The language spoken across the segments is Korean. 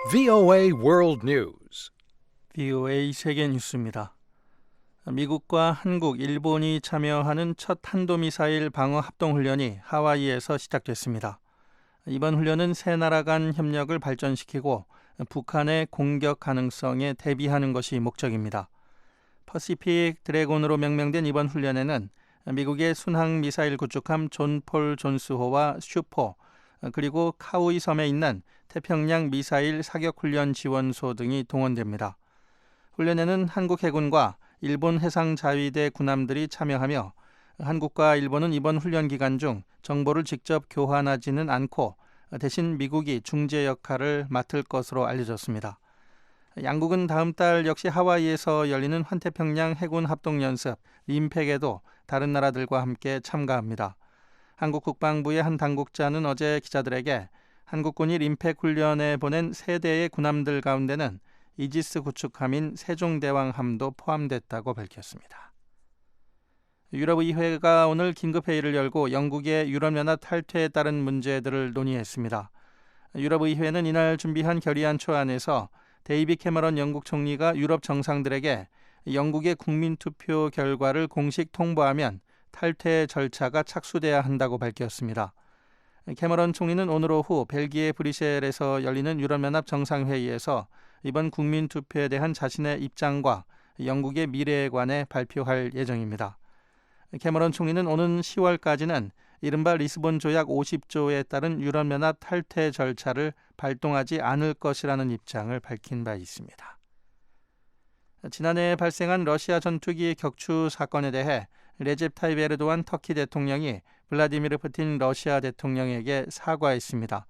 VOA World News. VOA 세계 뉴스입니다. 미국과 한국, 일본이 참여하는 첫 탄도미사일 방어 합동훈련이 하와이에서 시작됐습니다. 이번 훈련은 세 나라 간 협력을 발전시키고 북한의 공격 가능성에 대비하는 것이 목적입니다. 퍼시픽 드래곤으로 명명된 이번 훈련에는 미국의 순항미사일 구축함 존 폴 존스호와 슈포, 그리고 카우이 섬에 있는 태평양 미사일 사격훈련 지원소 등이 동원됩니다. 훈련에는 한국 해군과 일본 해상자위대 군함들이 참여하며 한국과 일본은 이번 훈련 기간 중 정보를 직접 교환하지는 않고 대신 미국이 중재 역할을 맡을 것으로 알려졌습니다. 양국은 다음 달 역시 하와이에서 열리는 환태평양 해군 합동연습 림팩에도 다른 나라들과 함께 참가합니다. 한국 국방부의 한 당국자는 어제 기자들에게 한국군이 림팩 훈련에 보낸 세 대의 군함들 가운데는 이지스 구축함인 세종대왕함도 포함됐다고 밝혔습니다. 유럽의회가 오늘 긴급회의를 열고 영국의 유럽연합 탈퇴에 따른 문제들을 논의했습니다. 유럽의회는 이날 준비한 결의안 초안에서 데이빗 캐머런 영국 총리가 유럽 정상들에게 영국의 국민투표 결과를 공식 통보하면 탈퇴 절차가 착수돼야 한다고 밝혔습니다. 캐머런 총리는 오늘 오후 벨기에 브뤼셀에서 열리는 유럽연합 정상회의에서 이번 국민투표에 대한 자신의 입장과 영국의 미래에 관해 발표할 예정입니다. 캐머런 총리는 오는 10월까지는 이른바 리스본 조약 50조에 따른 유럽연합 탈퇴 절차를 발동하지 않을 것이라는 입장을 밝힌 바 있습니다. 지난해 발생한 러시아 전투기 격추 사건에 대해 레제프 타이프 에르도안 터키 대통령이 블라디미르 푸틴 러시아 대통령에게 사과했습니다.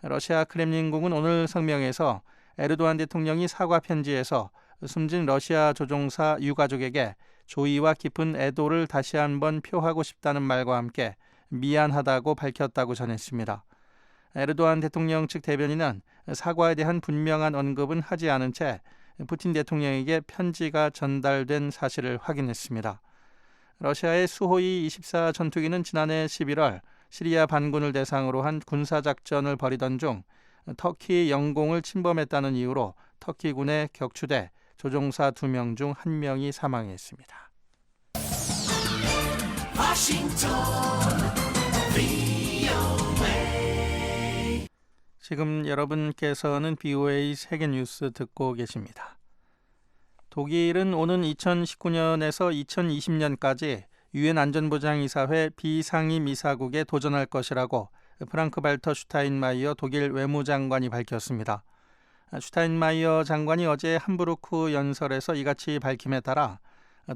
러시아 크렘린궁은 오늘 성명에서 에르도안 대통령이 사과 편지에서 숨진 러시아 조종사 유가족에게 조의와 깊은 애도를 다시 한번 표하고 싶다는 말과 함께 미안하다고 밝혔다고 전했습니다. 에르도안 대통령 측 대변인은 사과에 대한 분명한 언급은 하지 않은 채 푸틴 대통령에게 편지가 전달된 사실을 확인했습니다. 러시아의 수호이 24 전투기는 지난해 11월 시리아 반군을 대상으로 한 군사작전을 벌이던 중 터키 영공을 침범했다는 이유로 터키군에 격추돼 조종사 2명 중 1명이 사망했습니다. 지금 여러분께서는 BOA 세계뉴스 듣고 계십니다. 독일은 오는 2019년에서 2020년까지 유엔 안전보장이사회 비상임이사국에 도전할 것이라고 프랑크 발터 슈타인마이어 독일 외무장관이 밝혔습니다. 슈타인마이어 장관이 어제 함부르크 연설에서 이같이 밝힘에 따라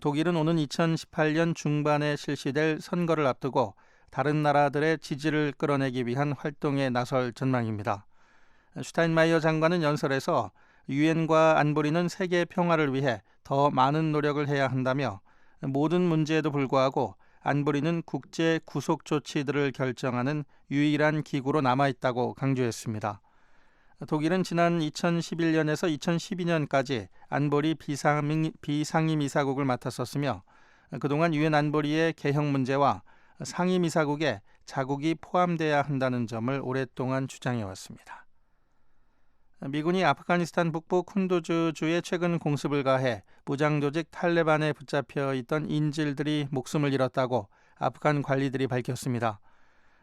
독일은 오는 2018년 중반에 실시될 선거를 앞두고 다른 나라들의 지지를 끌어내기 위한 활동에 나설 전망입니다. 슈타인마이어 장관은 연설에서 유엔과 안보리는 세계 평화를 위해 더 많은 노력을 해야 한다며 모든 문제에도 불구하고 안보리는 국제 구속 조치들을 결정하는 유일한 기구로 남아있다고 강조했습니다. 독일은 지난 2011년에서 2012년까지 안보리 비상임이사국을 맡았었으며 그동안 유엔 안보리의 개혁 문제와 상임이사국에 자국이 포함돼야 한다는 점을 오랫동안 주장해왔습니다. 미군이 아프가니스탄 북부 쿤두즈주에 최근 공습을 가해 무장조직 탈레반에 붙잡혀 있던 인질들이 목숨을 잃었다고 아프간 관리들이 밝혔습니다.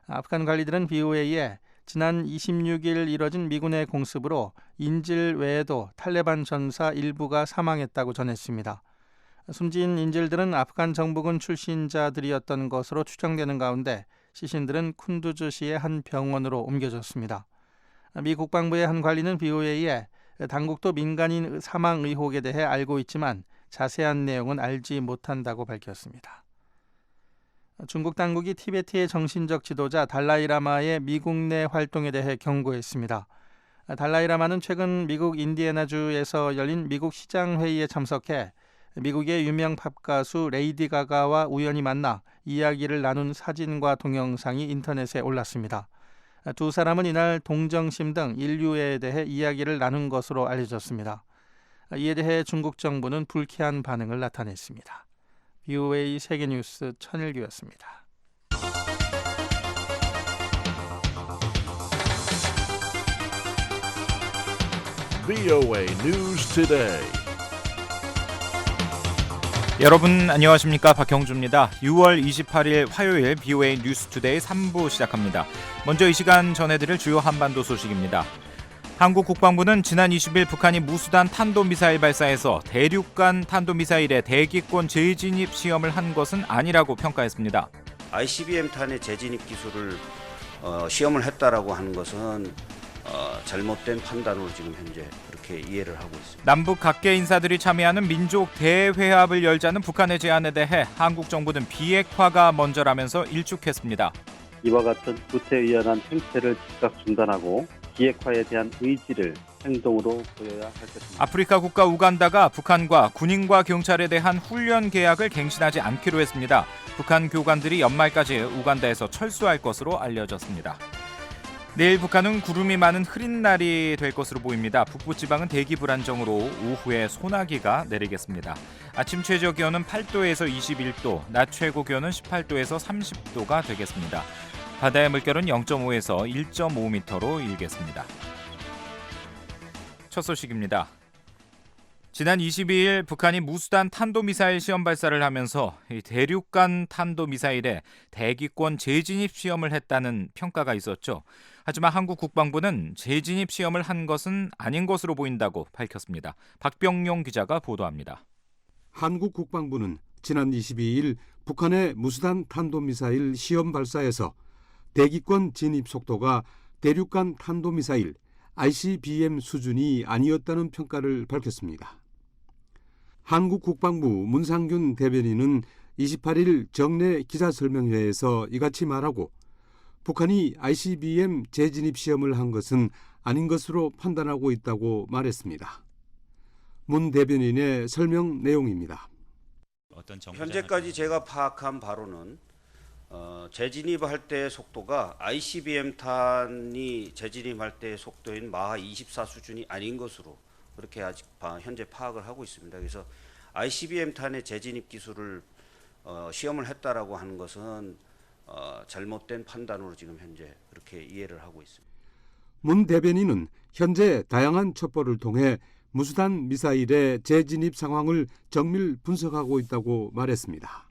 아프간 관리들은 BOA에 지난 26일 이뤄진 미군의 공습으로 인질 외에도 탈레반 전사 일부가 사망했다고 전했습니다. 숨진 인질들은 아프간 정부군 출신자들이었던 것으로 추정되는 가운데 시신들은 쿤두즈시의 한 병원으로 옮겨졌습니다. 미 국방부의 한 관리는 BOA에 당국도 민간인 사망 의혹에 대해 알고 있지만 자세한 내용은 알지 못한다고 밝혔습니다. 중국 당국이 티베트의 정신적 지도자 달라이라마의 미국 내 활동에 대해 경고했습니다. 달라이라마는 최근 미국 인디애나주에서 열린 미국 시장회의에 참석해 미국의 유명 팝 가수 레이디 가가와 우연히 만나 이야기를 나눈 사진과 동영상이 인터넷에 올랐습니다. 두 사람은 이날 동정심 등 인류에 대해 이야기를 나눈 것으로 알려졌습니다. 이에 대해 중국 정부는 불쾌한 반응을 나타냈습니다. BOA 세계뉴스 천일규였습니다. VOA News Today. 여러분 안녕하십니까? 박형주입니다. 6월 28일 화요일 VOA 뉴스 투데이 3부 시작합니다. 먼저 이 시간 전해드릴 주요 한반도 소식입니다. 한국 국방부는 지난 20일 북한이 무수단 탄도미사일 발사에서 대륙간 탄도미사일의 대기권 재진입 시험을 한 것은 아니라고 평가했습니다. ICBM-탄의 재진입 기술을 시험을 했다라고 하는 것은 잘못된 판단으로 지금 현재 그렇게 이해를 하고 있습니다. 남북 각계 인사들이 참여하는 민족 대회합을 열자는 북한의 제안에 대해 한국 정부는 비핵화가 먼저라면서 일축했습니다. 이와 같은 구태의연한 행태를 즉각 중단하고 비핵화에 대한 의지를 행동으로 보여야 할 것입니다. 아프리카 국가 우간다가 북한과 군인과 경찰에 대한 훈련 계약을 갱신하지 않기로 했습니다. 북한 교관들이 연말까지 우간다에서 철수할 것으로 알려졌습니다. 내일 북한은 구름이 많은 흐린 날이 될 것으로 보입니다. 북부지방은 대기 불안정으로 오후에 소나기가 내리겠습니다. 아침 최저 기온은 8도에서 21도, 낮 최고 기온은 18도에서 30도가 되겠습니다. 바다의 물결은 0.5에서 1.5m로 일겠습니다. 첫 소식입니다. 지난 22일 북한이 무수단 탄도미사일 시험 발사를 하면서 대륙간 탄도미사일의 대기권 재진입 시험을 했다는 평가가 있었죠. 하지만 한국 국방부는 재진입 시험을 한 것은 아닌 것으로 보인다고 밝혔습니다. 박병용 기자가 보도합니다. 한국 국방부는 지난 22일 북한의 무수단 탄도미사일 시험 발사에서 대기권 진입 속도가 대륙간 탄도미사일 ICBM 수준이 아니었다는 평가를 밝혔습니다. 한국 국방부 문상균 대변인은 28일 정례 기자설명회에서 이같이 말하고 북한이 ICBM 재진입 시험을 한 것은 아닌 것으로 판단하고 있다고 말했습니다. 문 대변인의 설명 내용입니다. 현재까지 제가 파악한 바로는 재진입할 때의 속도가 ICBM-탄이 재진입할 때의 속도인 마하 24 수준이 아닌 것으로 그렇게 아직 현재 파악을 하고 있습니다. 그래서 ICBM-탄의 재진입 기술을 시험을 했다라고 하는 것은 잘못된 판단으로 지금 현재 그렇게 이해를 하고 있습니다. 문 대변인은 현재 다양한 첩보를 통해 무수단 미사일의 재진입 상황을 정밀 분석하고 있다고 말했습니다.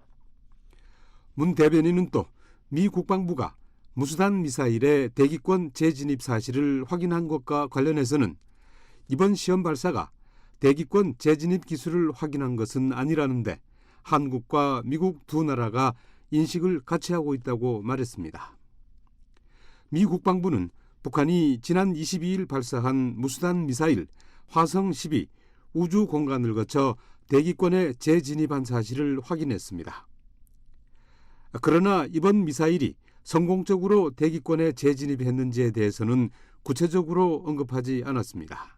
문 대변인은 또 미 국방부가 무수단 미사일의 대기권 재진입 사실을 확인한 것과 관련해서는 이번 시험 발사가 대기권 재진입 기술을 확인한 것은 아니라는데 한국과 미국 두 나라가 인식을 같이 하고 있다고 말했습니다. 미 국방부는 북한이 지난 22일 발사한 무수단 미사일 화성-12 우주 공간을 거쳐 대기권에 재진입한 사실을 확인했습니다. 그러나 이번 미사일이 성공적으로 대기권에 재진입했는지에 대해서는 구체적으로 언급하지 않았습니다.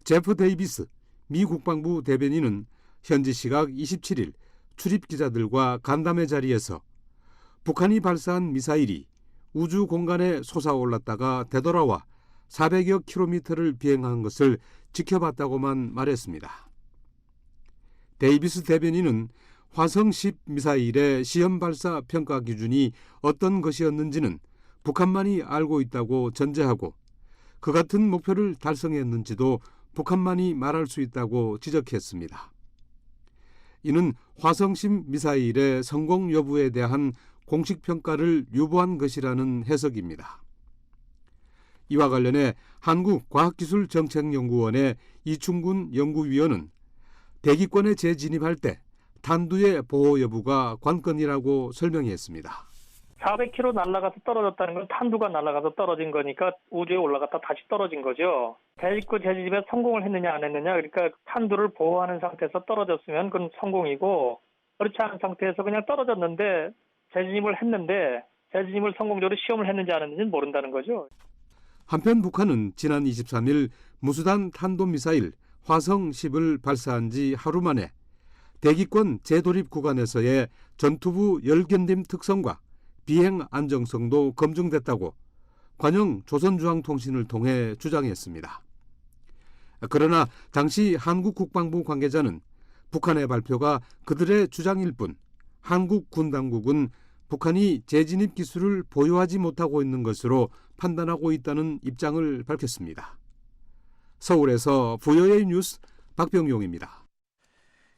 제프 데이비스 미 국방부 대변인은 현지 시각 27일 출입 기자들과 간담회 자리에서 북한이 발사한 미사일이 우주 공간에 솟아올랐다가 되돌아와 400여 킬로미터를 비행한 것을 지켜봤다고만 말했습니다. 데이비스 대변인은 화성-10 미사일의 시험 발사 평가 기준이 어떤 것이었는지는 북한만이 알고 있다고 전제하고 그 같은 목표를 달성했는지도 북한만이 말할 수 있다고 지적했습니다. 이는 화성-10 미사일의 성공 여부에 대한 공식 평가를 유보한 것이라는 해석입니다. 이와 관련해 한국과학기술정책연구원의 이충군 연구위원은 대기권에 재진입할 때 탄두의 보호 여부가 관건이라고 설명했습니다. 400km 날아가서 떨어졌다는 건 탄두가 날아가서 떨어진 거니까 우주에 올라갔다 다시 떨어진 거죠. 대기권 재진입에 성공을 했느냐 안 했느냐, 그러니까 탄두를 보호하는 상태에서 떨어졌으면 그건 성공이고, 그렇지 않은 상태에서 그냥 떨어졌는데 재진입을 했는데 재진입을 성공적으로 시험을 했는지 안 했는지는 모른다는 거죠. 한편 북한은 지난 23일 무수단 탄도미사일 화성-10을 발사한 지 하루 만에 대기권 재돌입 구간에서의 전투부 열견딤 특성과 비행 안정성도 검증됐다고 관영 조선중앙통신을 통해 주장했습니다. 그러나 당시 한국 국방부 관계자는 북한의 발표가 그들의 주장일 뿐 한국 군 당국은 북한이 재진입 기술을 보유하지 못하고 있는 것으로 판단하고 있다는 입장을 밝혔습니다. 서울에서 VOA 뉴스 박병용입니다.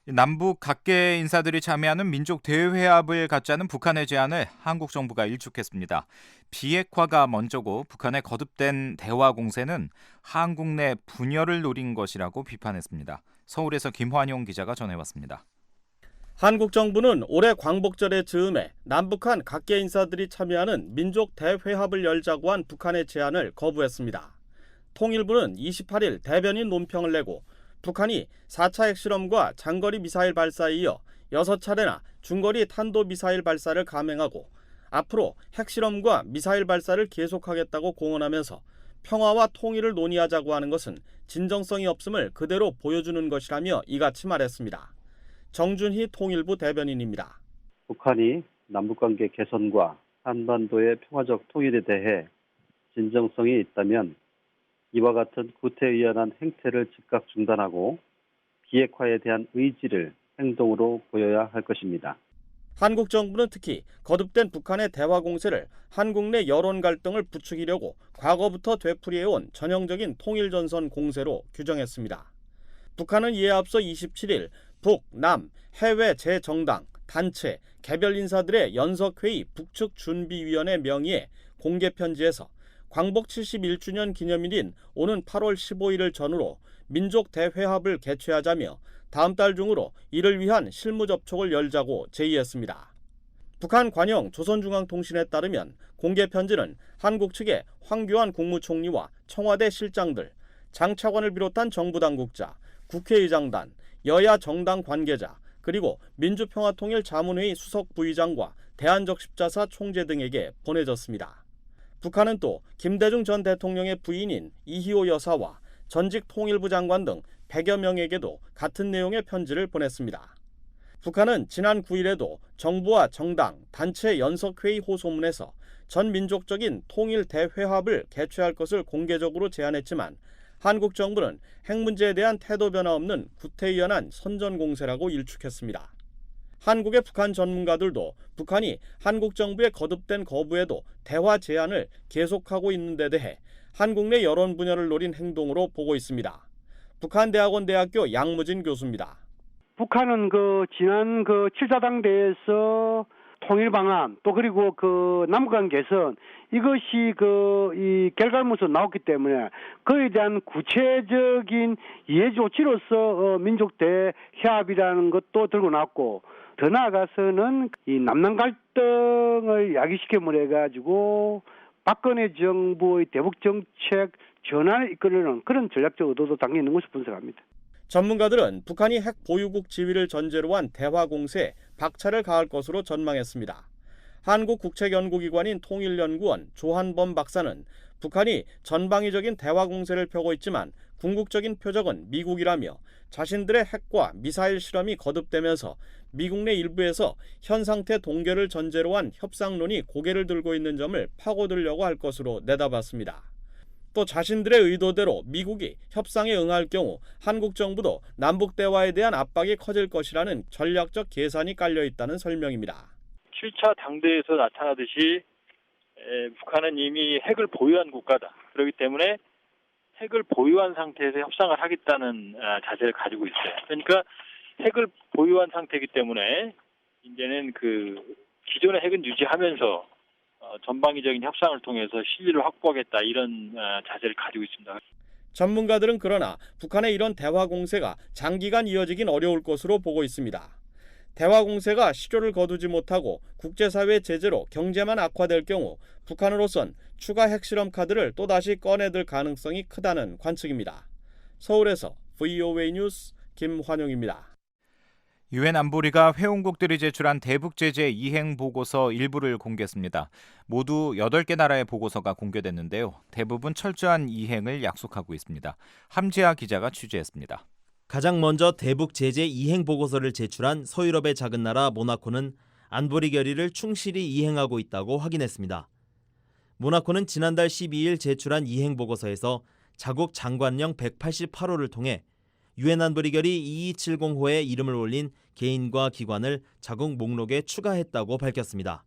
남북 각계 인사들이 참여하는 민족 대회합을 갖자는 북한의 제안을 한국 정부가 일축했습니다. 비핵화가 먼저고 북한의 거듭된 대화 공세는 한국 내 분열을 노린 것이라고 비판했습니다. 서울에서 김환용 기자가 전해왔습니다. 한국 정부는 올해 광복절의 즈음에 남북한 각계 인사들이 참여하는 민족 대회합을 열자고 한 북한의 제안을 거부했습니다. 통일부는 28일 대변인 논평을 내고 북한이 4차 핵실험과 장거리 미사일 발사에 이어 6차례나 중거리 탄도미사일 발사를 감행하고 앞으로 핵실험과 미사일 발사를 계속하겠다고 공언하면서 평화와 통일을 논의하자고 하는 것은 진정성이 없음을 그대로 보여주는 것이라며 이같이 말했습니다. 정준희 통일부 대변인입니다. 북한이 남북관계 개선과 한반도의 평화적 통일에 대해 진정성이 있다면 이와 같은 구태의연한 행태를 즉각 중단하고 비핵화에 대한 의지를 행동으로 보여야 할 것입니다. 한국 정부는 특히 거듭된 북한의 대화 공세를 한국 내 여론 갈등을 부추기려고 과거부터 되풀이해온 전형적인 통일전선 공세로 규정했습니다. 북한은 이에 앞서 27일 북, 남, 해외 재정당, 단체, 개별 인사들의 연석회의 북측 준비위원회 명의의 공개 편지에서 광복 71주년 기념일인 오는 8월 15일을 전후로 민족 대회합을 개최하자며 다음 달 중으로 이를 위한 실무 접촉을 열자고 제의했습니다. 북한 관영 조선중앙통신에 따르면 공개 편지는 한국 측의 황교안 국무총리와 청와대 실장들, 장 차관을 비롯한 정부 당국자, 국회의장단, 여야 정당 관계자, 그리고 민주평화통일자문회의 수석 부의장과 대한적십자사 총재 등에게 보내졌습니다. 북한은 또 김대중 전 대통령의 부인인 이희호 여사와 전직 통일부 장관 등 100여 명에게도 같은 내용의 편지를 보냈습니다. 북한은 지난 9일에도 정부와 정당, 단체 연석회의 호소문에서 전민족적인 통일 대회합을 개최할 것을 공개적으로 제안했지만 한국 정부는 핵 문제에 대한 태도 변화 없는 구태의연한 선전공세라고 일축했습니다. 한국의 북한 전문가들도 북한이 한국 정부의 거듭된 거부에도 대화 제안을 계속하고 있는 데 대해 한국 내 여론 분열을 노린 행동으로 보고 있습니다. 북한대학원대학교 양무진 교수입니다. 북한은 지난 7차 당대에서 통일 방안 또 그리고 남북한 개선 이것이 이 결과물로 나왔기 때문에 그에 대한 구체적인 이해 조치로서 민족 대회합이라는 것도 들고 나왔고 더 나아가서는 이 남남 갈등을 야기시켜물 해가지고 박근혜 정부의 대북 정책 전환을 이끌려는 그런 전략적 의도도 당연히 있는 것으로 분석합니다. 전문가들은 북한이 핵 보유국 지위를 전제로 한 대화 공세에 박차를 가할 것으로 전망했습니다. 한국국책연구기관인 통일연구원 조한범 박사는 북한이 전방위적인 대화 공세를 펴고 있지만 궁극적인 표적은 미국이라며 자신들의 핵과 미사일 실험이 거듭되면서 미국 내 일부에서 현 상태 동결을 전제로 한 협상론이 고개를 들고 있는 점을 파고들려고 할 것으로 내다봤습니다. 또 자신들의 의도대로 미국이 협상에 응할 경우 한국 정부도 남북 대화에 대한 압박이 커질 것이라는 전략적 계산이 깔려 있다는 설명입니다. 7차 당대에서 나타나듯이 북한은 이미 핵을 보유한 국가다. 그렇기 때문에 핵을 보유한 상태에서 협상을 하겠다는 자세를 가지고 있어요. 그러니까 핵을 보유한 상태이기 때문에 이제는 기존의 핵은 유지하면서 전방위적인 협상을 통해서 실리를 확보하겠다 이런 자세를 가지고 있습니다. 전문가들은 그러나 북한의 이런 대화 공세가 장기간 이어지긴 어려울 것으로 보고 있습니다. 대화 공세가 실효를 거두지 못하고 국제사회 제재로 경제만 악화될 경우 북한으로선 추가 핵실험 카드를 또다시 꺼내들 가능성이 크다는 관측입니다. 서울에서 VOA 뉴스 김환용입니다. 유엔 안보리가 회원국들이 제출한 대북 제재 이행 보고서 일부를 공개했습니다. 모두 8개 나라의 보고서가 공개됐는데요. 대부분 철저한 이행을 약속하고 있습니다. 함지아 기자가 취재했습니다. 가장 먼저 대북 제재 이행 보고서를 제출한 서유럽의 작은 나라 모나코는 안보리 결의를 충실히 이행하고 있다고 확인했습니다. 모나코는 지난달 12일 제출한 이행 보고서에서 자국 장관령 188호를 통해 유엔 안보리 결의 2270호에 이름을 올린 개인과 기관을 자국 목록에 추가했다고 밝혔습니다.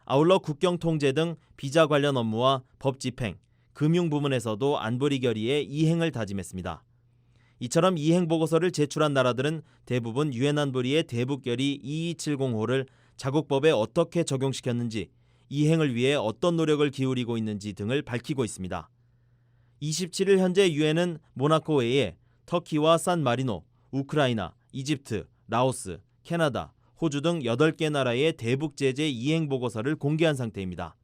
아울러 국경 통제 등 비자 관련 업무와 법 집행, 금융 부문에서도 안보리 결의의 이행을 다짐했습니다. 이처럼 이행 보고서를 제출한 나라들은 대부분 유엔 안보리의 대북 결의 2270호를 자국법에 어떻게 적용시켰는지, 이행을 위해 어떤 노력을 기울이고 있는지 등을 밝히고 있습니다. 27일 현재 유엔은 모나코 외에 터키와 산마리노, 우크라이나, 이집트, 라오스, 캐나다, 호주 등 8개 나라의 대북 제재 이행 보고서를 공개한 상태입니다.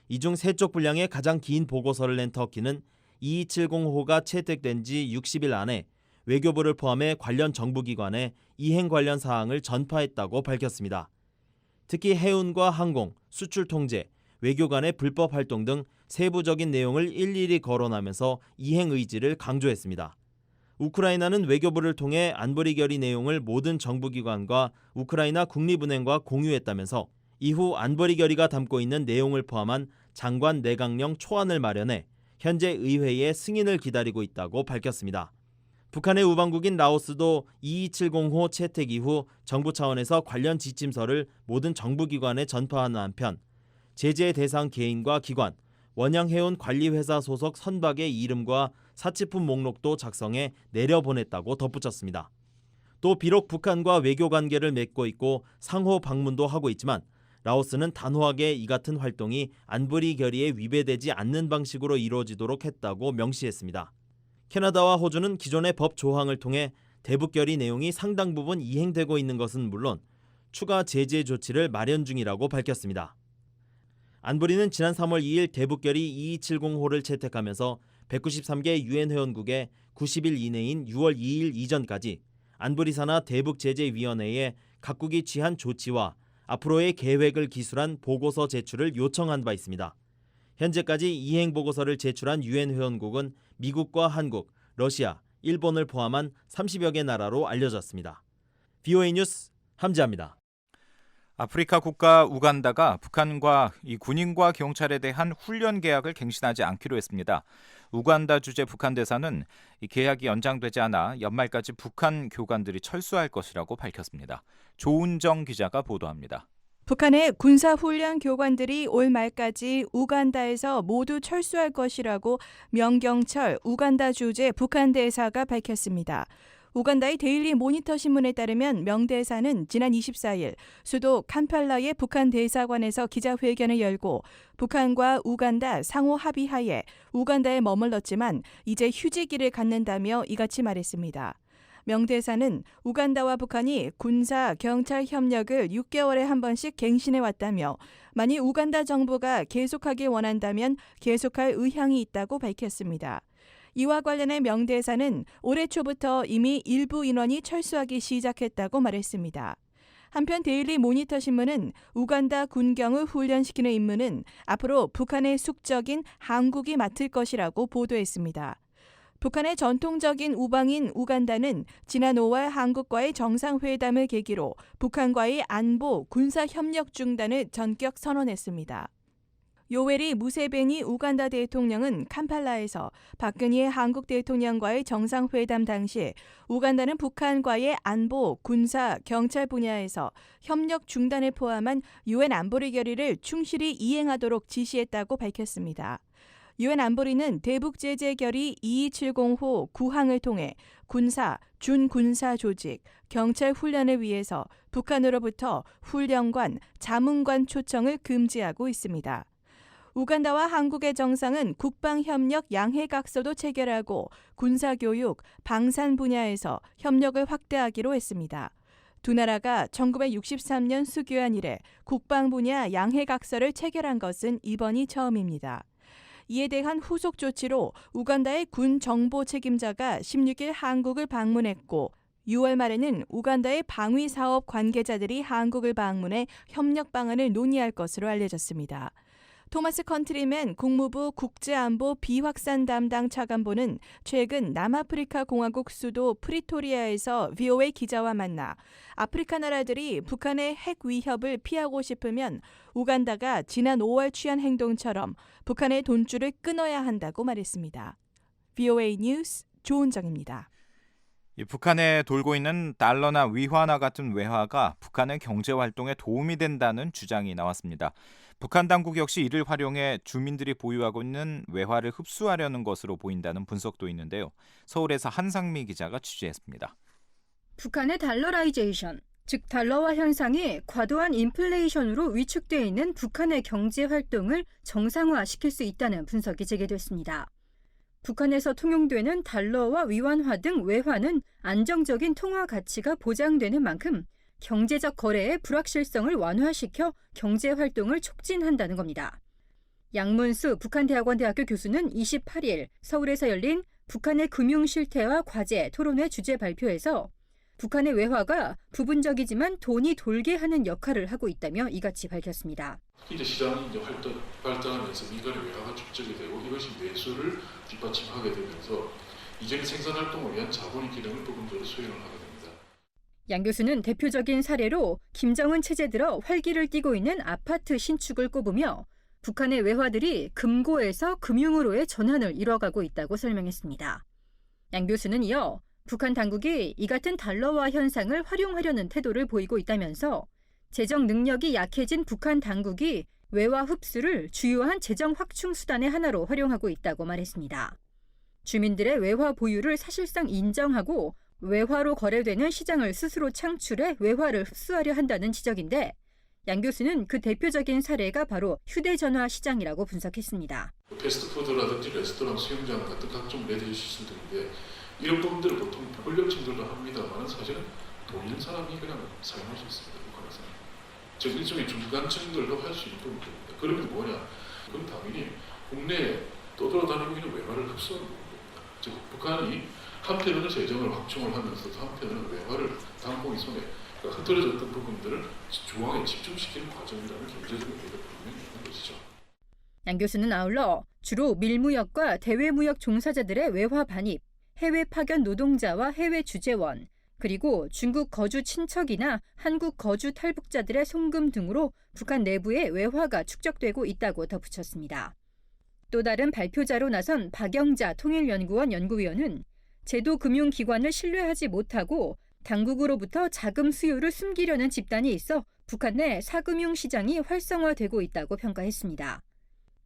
이 중 3쪽 분량의 가장 긴 보고서를 낸 터키는 2270호가 채택된 지 60일 안에 외교부를 포함해 관련 정부기관에 이행 관련 사항을 전파했다고 밝혔습니다. 특히 해운과 항공, 수출 통제, 외교 간의 불법 활동 등 세부적인 내용을 일일이 거론하면서 이행 의지를 강조했습니다. 우크라이나는 외교부를 통해 안보리 결의 내용을 모든 정부기관과 우크라이나 국립은행과 공유했다면서 이후 안보리 결의가 담고 있는 내용을 포함한 장관 내각령 초안을 마련해 현재 의회의 승인을 기다리고 있다고 밝혔습니다. 북한의 우방국인 라오스도 2270호 채택 이후 정부 차원에서 관련 지침서를 모든 정부기관에 전파하는 한편 제재 대상 개인과 기관, 원양해운 관리회사 소속 선박의 이름과 사치품 목록도 작성해 내려보냈다고 덧붙였습니다. 또 비록 북한과 외교 관계를 맺고 있고 상호 방문도 하고 있지만 라오스는 단호하게 이 같은 활동이 안보리 결의에 위배되지 않는 방식으로 이루어지도록 했다고 명시했습니다. 캐나다와 호주는 기존의 법 조항을 통해 대북 결의 내용이 상당 부분 이행되고 있는 것은 물론 추가 제재 조치를 마련 중이라고 밝혔습니다. 안보리는 지난 3월 2일 대북 결의 2270호를 채택하면서 193개 유엔 회원국에 90일 이내인 6월 2일 이전까지 안보리 산하 대북제재위원회에 각국이 취한 조치와 앞으로의 계획을 기술한 보고서 제출을 요청한 바 있습니다. 현재까지 이행 보고서를 제출한 유엔 회원국은 미국과 한국, 러시아, 일본을 포함한 30여 개 나라로 알려졌습니다. VOA 뉴스 함지아입니다. 아프리카 국가 우간다가 북한과 이 군인과 경찰에 대한 훈련 계약을 갱신하지 않기로 했습니다. 우간다 주재 북한 대사는 이 계약이 연장되지 않아 연말까지 북한 교관들이 철수할 것이라고 밝혔습니다. 조은정 기자가 보도합니다. 북한의 군사훈련 교관들이 올 말까지 우간다에서 모두 철수할 것이라고 명경철 우간다 주재 북한 대사가 밝혔습니다. 우간다의 데일리 모니터 신문에 따르면 명 대사는 지난 24일 수도 캄팔라의 북한 대사관에서 기자회견을 열고 북한과 우간다 상호 합의하에 우간다에 머물렀지만 이제 휴지기를 갖는다며 이같이 말했습니다. 명 대사는 우간다와 북한이 군사, 경찰 협력을 6개월에 한 번씩 갱신해 왔다며 만일 우간다 정부가 계속하길 원한다면 계속할 의향이 있다고 밝혔습니다. 이와 관련해 명 대사는 올해 초부터 이미 일부 인원이 철수하기 시작했다고 말했습니다. 한편 데일리 모니터 신문은 우간다 군경을 훈련시키는 임무는 앞으로 북한의 숙적인 한국이 맡을 것이라고 보도했습니다. 북한의 전통적인 우방인 우간다는 지난 5월 한국과의 정상회담을 계기로 북한과의 안보, 군사협력 중단을 전격 선언했습니다. 요웨리 무세베니 우간다 대통령은 캄팔라에서 박근혜 한국 대통령과의 정상회담 당시 우간다는 북한과의 안보, 군사, 경찰 분야에서 협력 중단을 포함한 유엔 안보리 결의를 충실히 이행하도록 지시했다고 밝혔습니다. 유엔 안보리는 대북 제재 결의 2270호 9항을 통해 군사, 준군사 조직, 경찰 훈련을 위해서 북한으로부터 훈련관, 자문관 초청을 금지하고 있습니다. 우간다와 한국의 정상은 국방협력 양해각서도 체결하고 군사교육, 방산 분야에서 협력을 확대하기로 했습니다. 두 나라가 1963년 수교한 이래 국방 분야 양해각서를 체결한 것은 이번이 처음입니다. 이에 대한 후속 조치로 우간다의 군 정보 책임자가 16일 한국을 방문했고 6월 말에는 우간다의 방위 사업 관계자들이 한국을 방문해 협력 방안을 논의할 것으로 알려졌습니다. 토마스 컨트리맨 국무부 국제안보 비확산 담당 차관보는 최근 남아프리카 공화국 수도 프리토리아에서 VOA 기자와 만나 아프리카 나라들이 북한의 핵 위협을 피하고 싶으면 우간다가 지난 5월 취한 행동처럼 북한의 돈줄을 끊어야 한다고 말했습니다. VOA 뉴스 조은정입니다. 북한에 돌고 있는 달러나 위화나 같은 외화가 북한의 경제 활동에 도움이 된다는 주장이 나왔습니다. 북한 당국 역시 이를 활용해 주민들이 보유하고 있는 외화를 흡수하려는 것으로 보인다는 분석도 있는데요. 서울에서 한상미 기자가 취재했습니다. 북한의 달러라이제이션, 즉 달러화 현상이 과도한 인플레이션으로 위축되어 있는 북한의 경제 활동을 정상화시킬 수 있다는 분석이 제기됐습니다. 북한에서 통용되는 달러와 위안화 등 외화는 안정적인 통화 가치가 보장되는 만큼 경제적 거래의 불확실성을 완화시켜 경제 활동을 촉진한다는 겁니다. 양문수 북한대학원 대학교 교수는 28일 서울에서 열린 북한의 금융 실태와 과제 토론회 주제 발표에서 북한의 외화가 부분적이지만 돈이 돌게 하는 역할을 하고 있다며 이같이 밝혔습니다. 이제 시장이 이제 발달하면서 민간의 외화가 축적이 되고 이것이 매수를 뒷받침하게 되면서 이전의 생산 활동을 위한 자본의 기능을 부분적으로 수행을 하게 됩니다. 양 교수는 대표적인 사례로 김정은 체제 들어 활기를 띠고 있는 아파트 신축을 꼽으며 북한의 외화들이 금고에서 금융으로의 전환을 이뤄가고 있다고 설명했습니다. 양 교수는 이어 북한 당국이 이 같은 달러화 현상을 활용하려는 태도를 보이고 있다면서 재정 능력이 약해진 북한 당국이 외화 흡수를 주요한 재정 확충 수단의 하나로 활용하고 있다고 말했습니다. 주민들의 외화 보유를 사실상 인정하고 외화로 거래되는 시장을 스스로 창출해 외화를 흡수하려 한다는 지적인데 양 교수는 그 대표적인 사례가 바로 휴대전화 시장이라고 분석했습니다. 패스트푸드라든지 레스토랑, 수영장 같은 각종 레저시 시설들인데 이런 부분들을 보통 권력층들도 합니다만 사실은 돈 있는 사람이 그냥 사용할 수 있습니다. 북한에서는. 즉 일종의 중간층들도 할 수 있는 부분들입니다. 그러면 뭐냐? 그건 당연히 국내에 떠돌아다니고 있는 외화를 흡수하는 부분입니다. 즉 북한이 한편으로는 재정을 확충을 하면서 한편으로는 외화를 당공의 손에 흐트러졌던 부분들을 중앙에 집중시키는 과정이라는 경제적인 의미가 분명히 있는 것이죠. 양 교수는 아울러 주로 밀무역과 대외무역 종사자들의 외화 반입, 해외 파견 노동자와 해외 주재원, 그리고 중국 거주 친척이나 한국 거주 탈북자들의 송금 등으로 북한 내부에 외화가 축적되고 있다고 덧붙였습니다. 또 다른 발표자로 나선 박영자 통일연구원 연구위원은 제도 금융기관을 신뢰하지 못하고 당국으로부터 자금 수요를 숨기려는 집단이 있어 북한 내 사금융 시장이 활성화되고 있다고 평가했습니다.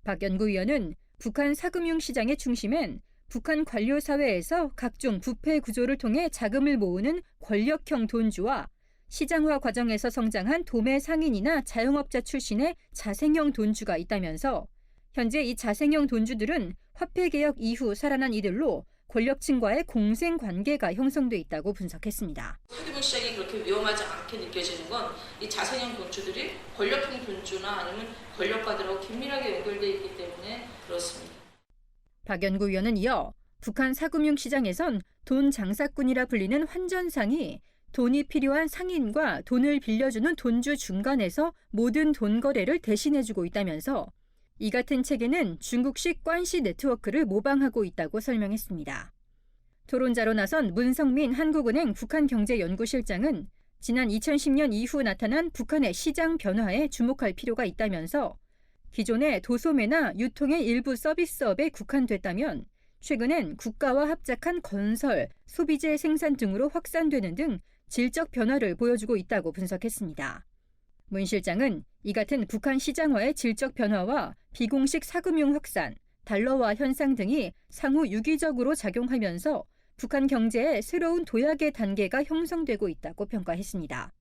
박 연구위원은 북한 사금융 시장의 중심엔 북한 관료 사회에서 각종 부패 구조를 통해 자금을 모으는 권력형 돈주와 시장화 과정에서 성장한 도매 상인이나 자영업자 출신의 자생형 돈주가 있다면서 현재 이 자생형 돈주들은 화폐개혁 이후 살아난 이들로 권력층과의 공생 관계가 형성돼 있다고 분석했습니다. 사기부 시장이 그렇게 위험하지 않게 느껴지는 건 이 자생형 돈주들이 권력형 돈주나 아니면 권력가들하고 긴밀하게 연결돼 있기 때문에 그렇습니다. 박 연구위원은 이어 북한 사금융 시장에선 돈 장사꾼이라 불리는 환전상이 돈이 필요한 상인과 돈을 빌려주는 돈주 중간에서 모든 돈 거래를 대신해주고 있다면서 이 같은 체계는 중국식 관시 네트워크를 모방하고 있다고 설명했습니다. 토론자로 나선 문성민 한국은행 북한경제연구실장은 지난 2010년 이후 나타난 북한의 시장 변화에 주목할 필요가 있다면서 기존의 도소매나 유통의 일부 서비스업에 국한됐다면 최근엔 국가와 합작한 건설, 소비재 생산 등으로 확산되는 등 질적 변화를 보여주고 있다고 분석했습니다. 문 실장은 이 같은 북한 시장화의 질적 변화와 비공식 사금융 확산, 달러화 현상 등이 상호 유기적으로 작용하면서 북한 경제의 새로운 도약의 단계가 형성되고 있다고 평가했습니다.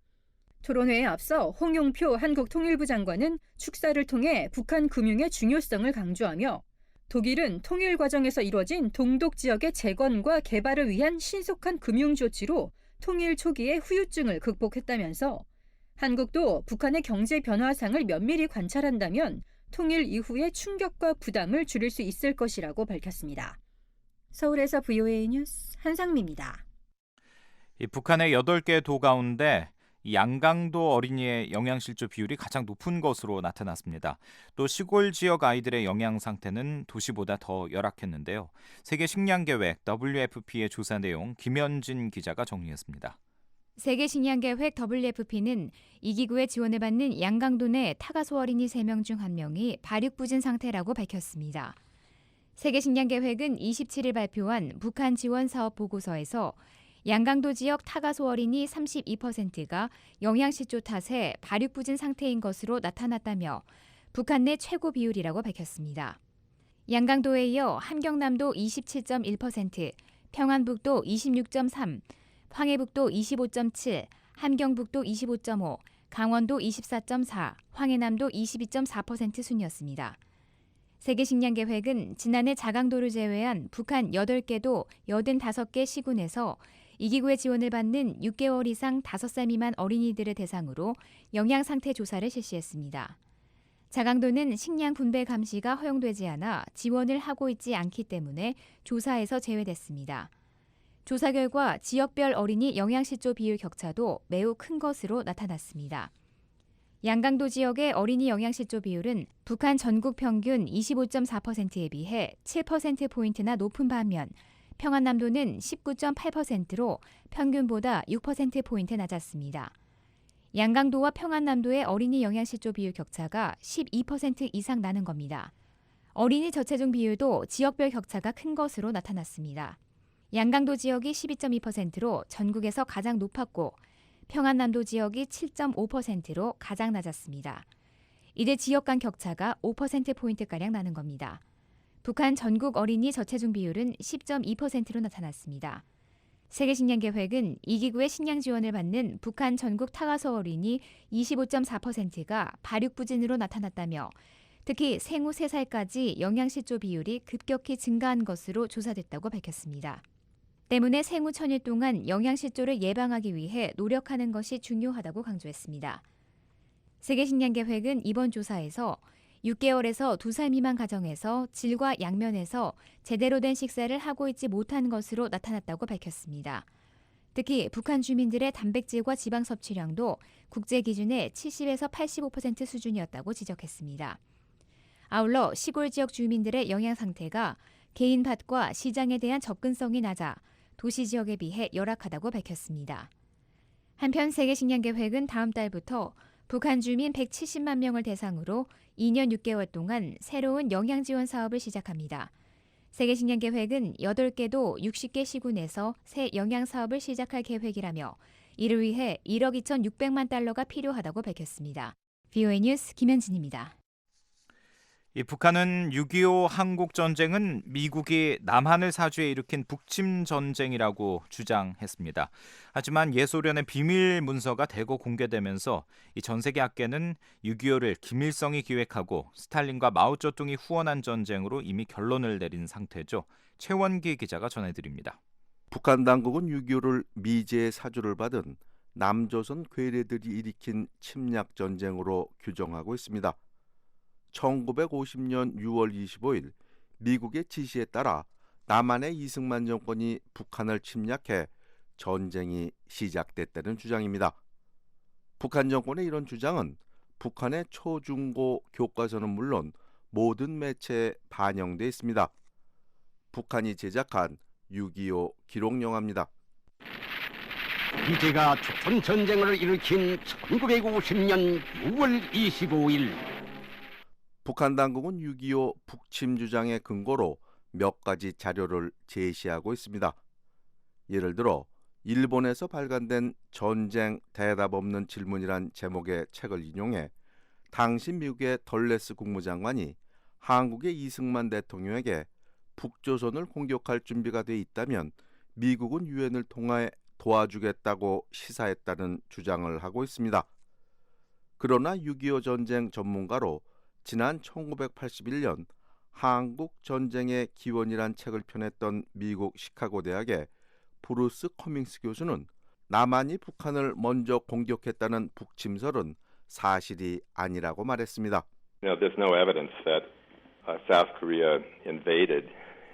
토론회에 앞서 홍용표 한국통일부 장관은 축사를 통해 북한 금융의 중요성을 강조하며 독일은 통일 과정에서 이뤄진 동독 지역의 재건과 개발을 위한 신속한 금융 조치로 통일 초기의 후유증을 극복했다면서 한국도 북한의 경제 변화상을 면밀히 관찰한다면 통일 이후의 충격과 부담을 줄일 수 있을 것이라고 밝혔습니다. 서울에서 VOA 뉴스 한상미입니다. 북한의 8개 도 가운데 양강도 어린이의 영양실조 비율이 가장 높은 것으로 나타났습니다. 또 시골 지역 아이들의 영양 상태는 도시보다 더 열악했는데요. 세계 식량계획 WFP의 조사 내용 김현진 기자가 정리했습니다. 세계식량계획 WFP는 이 기구의 지원을 받는 양강도 내 타가소 어린이 3명 중 1명이 발육부진 상태라고 밝혔습니다. 세계식량계획은 27일 발표한 북한 지원 사업 보고서에서 양강도 지역 타가소 어린이 32%가 영양실조 탓에 발육부진 상태인 것으로 나타났다며 북한 내 최고 비율이라고 밝혔습니다. 양강도에 이어 함경남도 27.1%, 평안북도 26.3%, 황해북도 25.7%, 함경북도 25.5%, 강원도 24.4%, 황해남도 22.4% 순이었습니다. 세계식량계획은 지난해 자강도를 제외한 북한 8개도 85개 시군에서 이 기구의 지원을 받는 6개월 이상 5살 미만 어린이들을 대상으로 영양 상태 조사를 실시했습니다. 자강도는 식량 분배 감시가 허용되지 않아 지원을 하고 있지 않기 때문에 조사에서 제외됐습니다. 조사 결과 지역별 어린이 영양실조 비율 격차도 매우 큰 것으로 나타났습니다. 양강도 지역의 어린이 영양실조 비율은 북한 전국 평균 25.4%에 비해 7%포인트나 높은 반면 평안남도는 19.8%로 평균보다 6%포인트 낮았습니다. 양강도와 평안남도의 어린이 영양실조 비율 격차가 12% 이상 나는 겁니다. 어린이 저체중 비율도 지역별 격차가 큰 것으로 나타났습니다. 양강도 지역이 12.2%로 전국에서 가장 높았고 평안남도 지역이 7.5%로 가장 낮았습니다. 이들 지역 간 격차가 5%포인트가량 나는 겁니다. 북한 전국 어린이 저체중 비율은 10.2%로 나타났습니다. 세계식량계획은 이 기구의 식량 지원을 받는 북한 전국 타가소 어린이 25.4%가 발육부진으로 나타났다며 특히 생후 3살까지 영양실조 비율이 급격히 증가한 것으로 조사됐다고 밝혔습니다. 때문에 생후 1000일 동안 영양실조를 예방하기 위해 노력하는 것이 중요하다고 강조했습니다. 세계식량계획은 이번 조사에서 6개월에서 2살 미만 가정에서 질과 양면에서 제대로 된 식사를 하고 있지 못한 것으로 나타났다고 밝혔습니다. 특히 북한 주민들의 단백질과 지방 섭취량도 국제 기준의 70에서 85% 수준이었다고 지적했습니다. 아울러 시골 지역 주민들의 영양 상태가 개인 밭과 시장에 대한 접근성이 낮아 도시 지역에 비해 열악하다고 밝혔습니다. 한편 세계식량계획은 다음 달부터 북한 주민 170만 명을 대상으로 2년 6개월 동안 새로운 영양지원 사업을 시작합니다. 세계식량계획은 8개도 60개 시군에서 새 영양사업을 시작할 계획이라며 이를 위해 1억 2,600만 달러가 필요하다고 밝혔습니다. VOA 뉴스 김현진입니다. 북한은 6.25 한국전쟁은 미국이 남한을 사주에 일으킨 북침 전쟁이라고 주장했습니다. 하지만 예소련의 비밀 문서가 대거 공개되면서 이 전 세계 학계는 6.25를 김일성이 기획하고 스탈린과 마오쩌둥이 후원한 전쟁으로 이미 결론을 내린 상태죠. 최원기 기자가 전해드립니다. 북한 당국은 6.25를 미제의 사주를 받은 남조선 괴뢰들이 일으킨 침략 전쟁으로 규정하고 있습니다. 1950년 6월 25일 미국의 지시에 따라 남한의 이승만 정권이 북한을 침략해 전쟁이 시작됐다는 주장입니다. 북한 정권의 이런 주장은 북한의 초중고 교과서는 물론 모든 매체에 반영돼 있습니다. 북한이 제작한 6.25 기록 영화입니다. 미제가 조선 전쟁을 일으킨 1950년 6월 25일 북한 당국은 6.25 북침 주장의 근거로 몇 가지 자료를 제시하고 있습니다. 예를 들어 일본에서 발간된 전쟁 대답 없는 질문이란 제목의 책을 인용해 당시 미국의 덜레스 국무장관이 한국의 이승만 대통령에게 북조선을 공격할 준비가 돼 있다면 미국은 유엔을 통해 도와주겠다고 시사했다는 주장을 하고 있습니다. 그러나 6.25 전쟁 전문가로 지난 1981년 한국 전쟁의 기원이란 책을 펴냈던 미국 시카고 대학의 브루스 커밍스 교수는 남한이 북한을 먼저 공격했다는 북침설은 사실이 아니라고 말했습니다. There's no evidence that South Korea invaded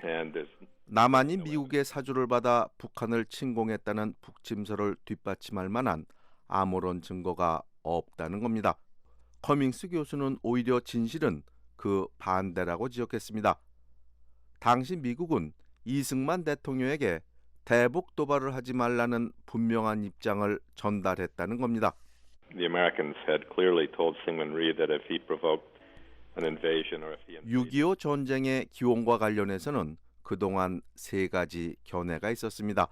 and there's 남한이 미국의 사주를 받아 북한을 침공했다는 북침설을 뒷받침할 만한 아무런 증거가 없다는 겁니다. 커밍스 교수는 오히려 진실은 그 반대라고 지적했습니다. 당시 미국은 이승만 대통령에게 대북 도발을 하지 말라는 분명한 입장을 전달했다는 겁니다. The Americans had clearly told Syngman Rhee that if he provoked an invasion or if he 6.25 전쟁의 기원과 관련해서는 그동안 세 가지 견해가 있었습니다.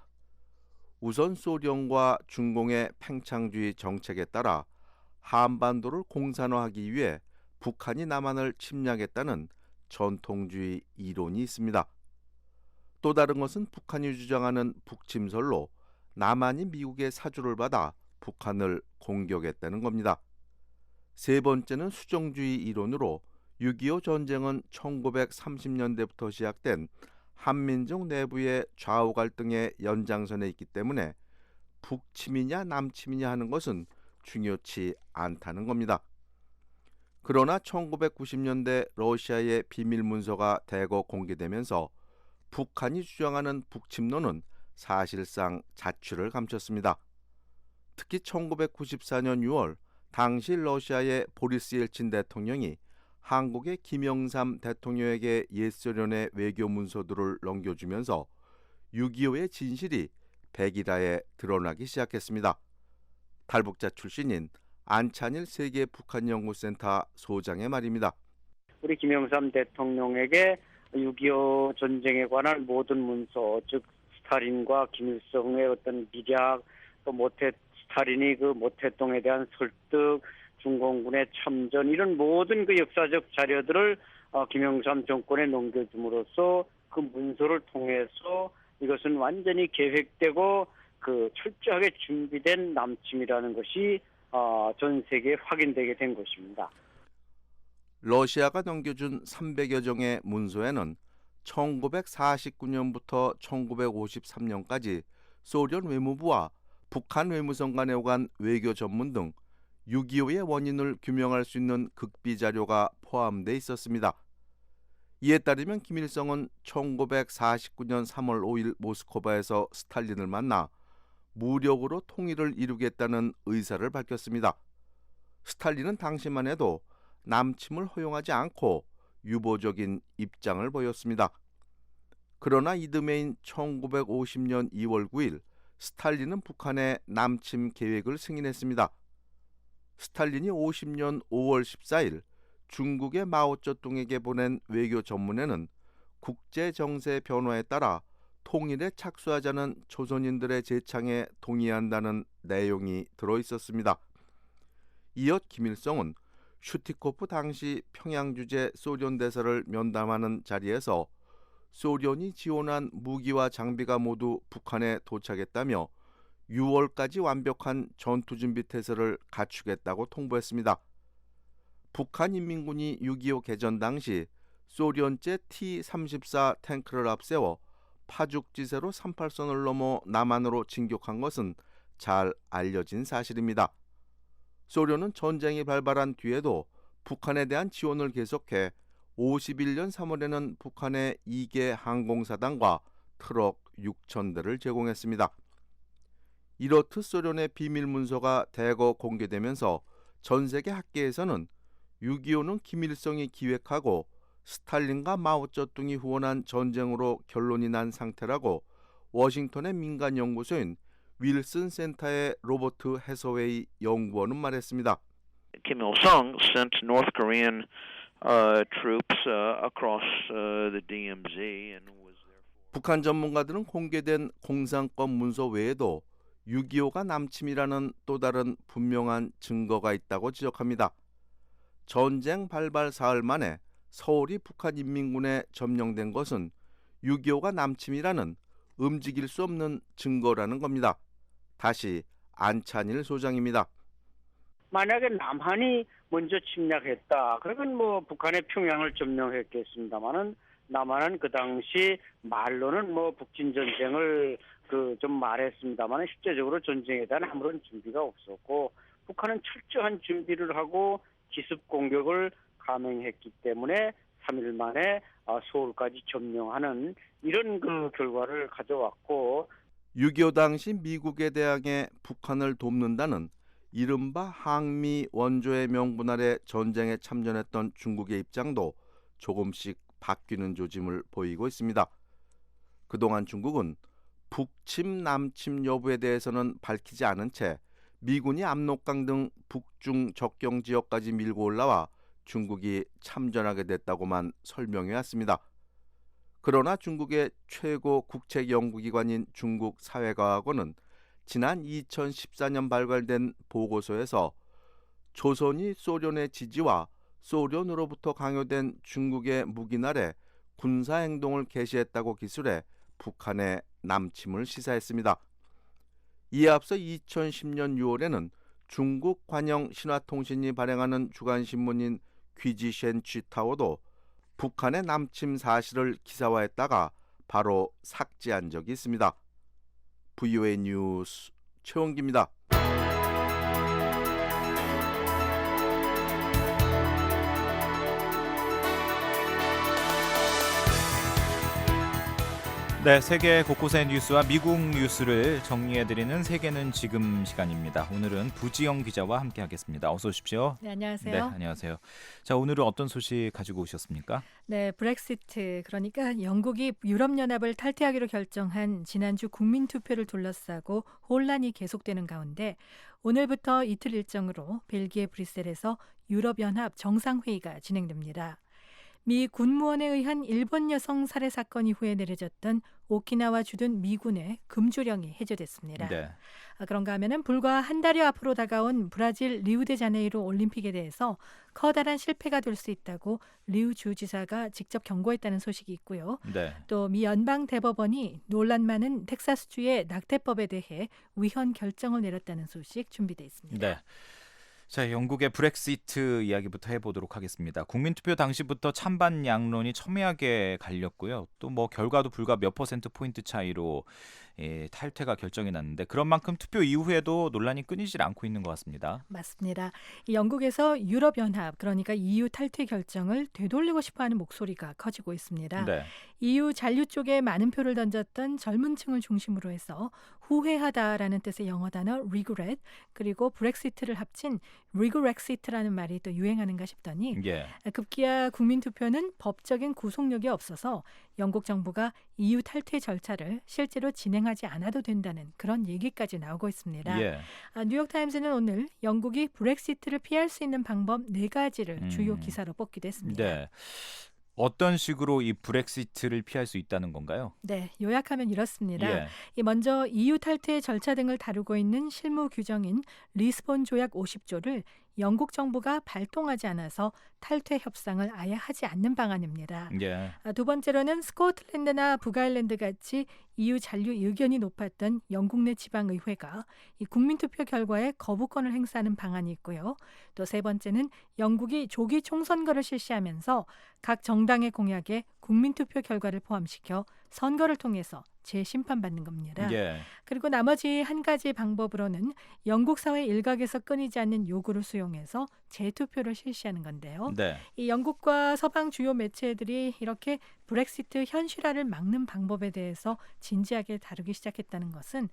우선 소련과 중공의 팽창주의 정책에 따라 한반도를 공산화하기 위해 북한이 남한을 침략했다는 전통주의 이론이 있습니다. 또 다른 것은 북한이 주장하는 북침설로 남한이 미국의 사주를 받아 북한을 공격했다는 겁니다. 세 번째는 수정주의 이론으로 6.25 전쟁은 1930년대부터 시작된 한민족 내부의 좌우 갈등의 연장선에 있기 때문에 북침이냐 남침이냐 하는 것은 중요치 않다는 겁니다. 그러나 1990년대 러시아의 비밀 문서가 대거 공개되면서 북한이 주장하는 북침론은 사실상 자취를 감췄습니다. 특히 1994년 6월 당시 러시아의 보리스 옐친 대통령이 한국의 김영삼 대통령에게 옛소련의 외교 문서들을 넘겨주면서 6.25의 진실이 백일하에 드러나기 시작했습니다. 탈북자 출신인 안찬일 세계 북한연구센터 소장의 말입니다. 우리 김영삼 대통령에게 6.25 전쟁에 관한 모든 문서, 즉 스탈린과 김일성의 어떤 미략, 또 스탈린이 그 모태동에 대한 설득, 중공군의 참전, 이런 모든 그 역사적 자료들을 김영삼 정권에 넘겨줌으로써 그 문서를 통해서 이것은 완전히 계획되고 그 철저하게 준비된 남침이라는 것이 전 세계에 확인되게 된 것입니다. 러시아가 넘겨준 300여 종의 문서에는 1949년부터 1953년까지 소련 외무부와 북한 외무성 간에 오간 외교 전문 등 6.25의 원인을 규명할 수 있는 극비 자료가 포함돼 있었습니다. 이에 따르면 김일성은 1949년 3월 5일 모스크바에서 스탈린을 만나 무력으로 통일을 이루겠다는 의사를 밝혔습니다. 스탈린은 당시만 해도 남침을 허용하지 않고 유보적인 입장을 보였습니다. 그러나 이듬해인 1950년 2월 9일 스탈린은 북한의 남침 계획을 승인했습니다. 스탈린이 50년 5월 14일 중국의 마오쩌둥에게 보낸 외교 전문에는 국제 정세 변화에 따라 통일에 착수하자는 조선인들의 재창에 동의한다는 내용이 들어있었습니다. 이어 김일성은 슈티코프 당시 평양 주재 소련 대사를 면담하는 자리에서 소련이 지원한 무기와 장비가 모두 북한에 도착했다며 6월까지 완벽한 전투준비 태세를 갖추겠다고 통보했습니다. 북한 인민군이 6.25 개전 당시 소련제 T-34 탱크를 앞세워 파죽지세로 38선을 넘어 남한으로 진격한 것은 잘 알려진 사실입니다. 소련은 전쟁이 발발한 뒤에도 북한에 대한 지원을 계속해 51년 3월에는 북한에 2개 항공사단과 트럭 6,000대를 제공했습니다. 이렇듯 소련의 비밀 문서가 대거 공개되면서 전 세계 학계에서는 6.25는 김일성이 기획하고 스탈린과 마오쩌둥이 후원한 전쟁으로 결론이 난 상태라고 워싱턴의 민간 연구소인 윌슨 센터의 로버트 해서웨이 연구원은 말했습니다. Kim Il-sung sent North Korean troops across the DMZ and was 북한 전문가들은 공개된 공산권 문서 외에도 6.25가 남침이라는 또 다른 분명한 증거가 있다고 지적합니다. 전쟁 발발 사흘 만에 서울이 북한 인민군에 점령된 것은 6.25가 남침이라는 움직일 수 없는 증거라는 겁니다. 다시 안찬일 소장입니다. 만약에 남한이 먼저 침략했다, 그러면 뭐 북한의 평양을 점령했겠습니다만은 남한은 그 당시 말로는 뭐 북진 전쟁을 좀 말했습니다만 실제적으로 전쟁에 대한 아무런 준비가 없었고 북한은 철저한 준비를 하고 기습 공격을 감행했기 때문에 3일 만에 서울까지 점령하는 이런 그 결과를 가져왔고 6.25 당시 미국에 대항해 북한을 돕는다는 이른바 항미 원조의 명분 아래 전쟁에 참전했던 중국의 입장도 조금씩 바뀌는 조짐을 보이고 있습니다. 그동안 중국은 북침, 남침 여부에 대해서는 밝히지 않은 채 미군이 압록강 등 북중 접경 지역까지 밀고 올라와 중국이 참전하게 됐다고만 설명해 왔습니다. 그러나 중국의 최고 국책연구기관인 중국사회과학원은 지난 2014년 발간된 보고서에서 조선이 소련의 지지와 소련으로부터 강요된 중국의 무기 아래 군사 행동을 개시했다고 기술해 북한의 남침을 시사했습니다. 이에 앞서 2010년 6월에는 중국 관영 신화통신이 발행하는 주간신문인 귀지셴 쥐타오도 북한의 남침 사실을 기사화했다가 바로 삭제한 적이 있습니다. VOA 뉴스 최원기입니다. 네, 세계 곳곳의 뉴스와 미국 뉴스를 정리해드리는 세계는 지금 시간입니다. 오늘은 부지영 기자와 함께하겠습니다. 어서 오십시오. 네, 안녕하세요. 네, 안녕하세요. 자, 오늘은 어떤 소식 가지고 오셨습니까? 네, 브렉시트, 그러니까 영국이 유럽연합을 탈퇴하기로 결정한 지난주 국민투표를 둘러싸고 혼란이 계속되는 가운데 오늘부터 이틀 일정으로 벨기에 브뤼셀에서 유럽연합 정상회의가 진행됩니다. 미 군무원에 의한 일본 여성 살해 사건 이후에 내려졌던 오키나와 주둔 미군의 금주령이 해제됐습니다. 네. 그런가 하면은 불과 한 달여 앞으로 다가온 브라질 리우데자네이루 올림픽에 대해서 커다란 실패가 될 수 있다고 리우 주지사가 직접 경고했다는 소식이 있고요. 네. 또 미 연방 대법원이 논란 많은 텍사스주의 낙태법에 대해 위헌 결정을 내렸다는 소식 준비되어 있습니다. 네. 자, 영국의 브렉시트 이야기부터 해보도록 하겠습니다. 국민투표 당시부터 찬반 양론이 첨예하게 갈렸고요. 또 뭐 결과도 불과 몇 %포인트 차이로 탈퇴가 결정이 났는데 그런 만큼 투표 이후에도 논란이 끊이질 않고 있는 것 같습니다. 맞습니다. 영국에서 유럽연합, 그러니까 EU 탈퇴 결정을 되돌리고 싶어하는 목소리가 커지고 있습니다. 네. EU 잔류 쪽에 많은 표를 던졌던 젊은 층을 중심으로 해서 후회하다라는 뜻의 영어 단어 regret, 그리고 브렉시트를 합친 리그렉시트라는 말이 또 유행하는가 싶더니 예. 급기야 국민투표는 법적인 구속력이 없어서 영국 정부가 EU 탈퇴 절차를 실제로 진행하지 않아도 된다는 그런 얘기까지 나오고 있습니다. 예. 뉴욕타임즈는 오늘 영국이 브렉시트를 피할 수 있는 방법 4가지를 주요 기사로 뽑기도 했습니다. 네. 어떤 식으로 이 브렉시트를 피할 수 있다는 건가요? 네, 요약하면 이렇습니다. 예. 먼저 EU 탈퇴 절차 등을 다루고 있는 실무 규정인 리스본 조약 50조를 영국 정부가 발동하지 않아서 탈퇴 협상을 아예 하지 않는 방안입니다. 예. 두 번째로는 스코틀랜드나 북아일랜드 같이 EU 잔류 의견이 높았던 영국 내 지방의회가 이 국민투표 결과에 거부권을 행사하는 방안이 있고요. 또 세 번째는 영국이 조기 총선거를 실시하면서 각 정당의 공약에 국민투표 결과를 포함시켜 선거를 통해서 재심판받는 겁니다. 예. 그리고 나머지 한 가지 방법으로는 영국 사회 일각에서 끊이지 않는 요구를 수용해서 재투표를 실시하는 건데요. 네. 이 영국과 서방 주요 매체들이 이렇게 브렉시트 현실화를 막는 방법에 대해서 진지하게 다루기 시작했다는 것은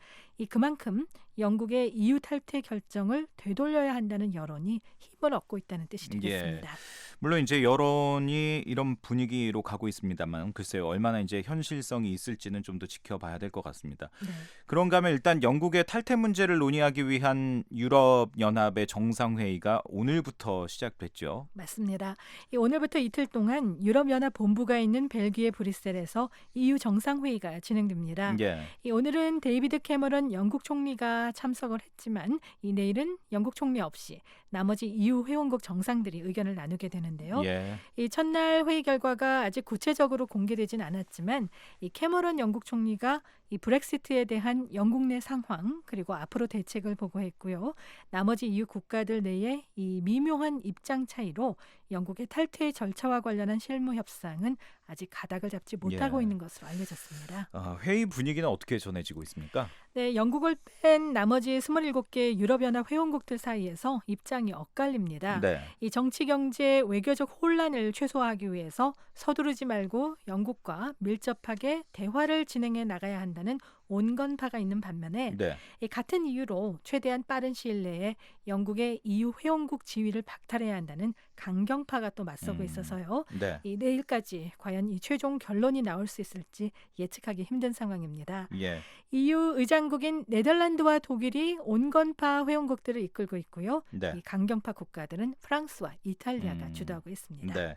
그만큼 영국의 EU 탈퇴 결정을 되돌려야 한다는 여론이 힘을 얻고 있다는 뜻이 되겠습니다. 예. 물론 이제 여론이 이런 분위기로 가고 있습니다만 글쎄요, 얼마나 이제 현실성이 있을지는 좀 더 지켜봐야 될 것 같습니다. 네. 그런가 하면 일단 영국의 탈퇴 문제를 논의하기 위한 유럽연합의 정상회의가 오늘부터 시작됐죠. 맞습니다. 오늘부터 이틀 동안 유럽연합 본부가 있는 벨기에 브뤼셀에서 EU 정상회의가 진행됩니다. 예. 오늘은 데이비드 캐머런 영국 총리가 참석을 했지만 내일은 영국 총리 없이 나머지 EU 회원국 정상들이 의견을 나누게 되는데요. 예. 이 첫날 회의 결과가 아직 구체적으로 공개되진 않았지만 이 캐머런 영국 총리가 이 브렉시트에 대한 영국 내 상황 그리고 앞으로 대책을 보고했고요. 나머지 EU 국가들 내의 이 미묘한 입장 차이로 영국의 탈퇴 절차와 관련한 실무 협상은 아직 가닥을 잡지 못하고 예. 있는 것으로 알려졌습니다. 회의 분위기는 어떻게 전해지고 있습니까? 네, 영국을 뺀 나머지 27개 유럽연합 회원국들 사이에서 입장이 엇갈립니다. 네. 이 정치, 경제, 외교적 혼란을 최소화하기 위해서 서두르지 말고 영국과 밀접하게 대화를 진행해 나가야 한다는 온건파가 있는 반면에 네. 같은 이유로 최대한 빠른 시일 내에 영국의 EU 회원국 지위를 박탈해야 한다는 강경파가 또 맞서고 있어서요. 네. 내일까지 과연 이 최종 결론이 나올 수 있을지 예측하기 힘든 상황입니다. 예. EU 의장국인 네덜란드와 독일이 온건파 회원국들을 이끌고 있고요. 네. 이 강경파 국가들은 프랑스와 이탈리아가 주도하고 있습니다. 네.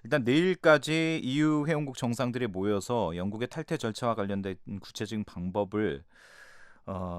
일단 내일까지 EU 회원국 정상들이 모여서 영국의 탈퇴 절차와 관련된 구체적인 방법을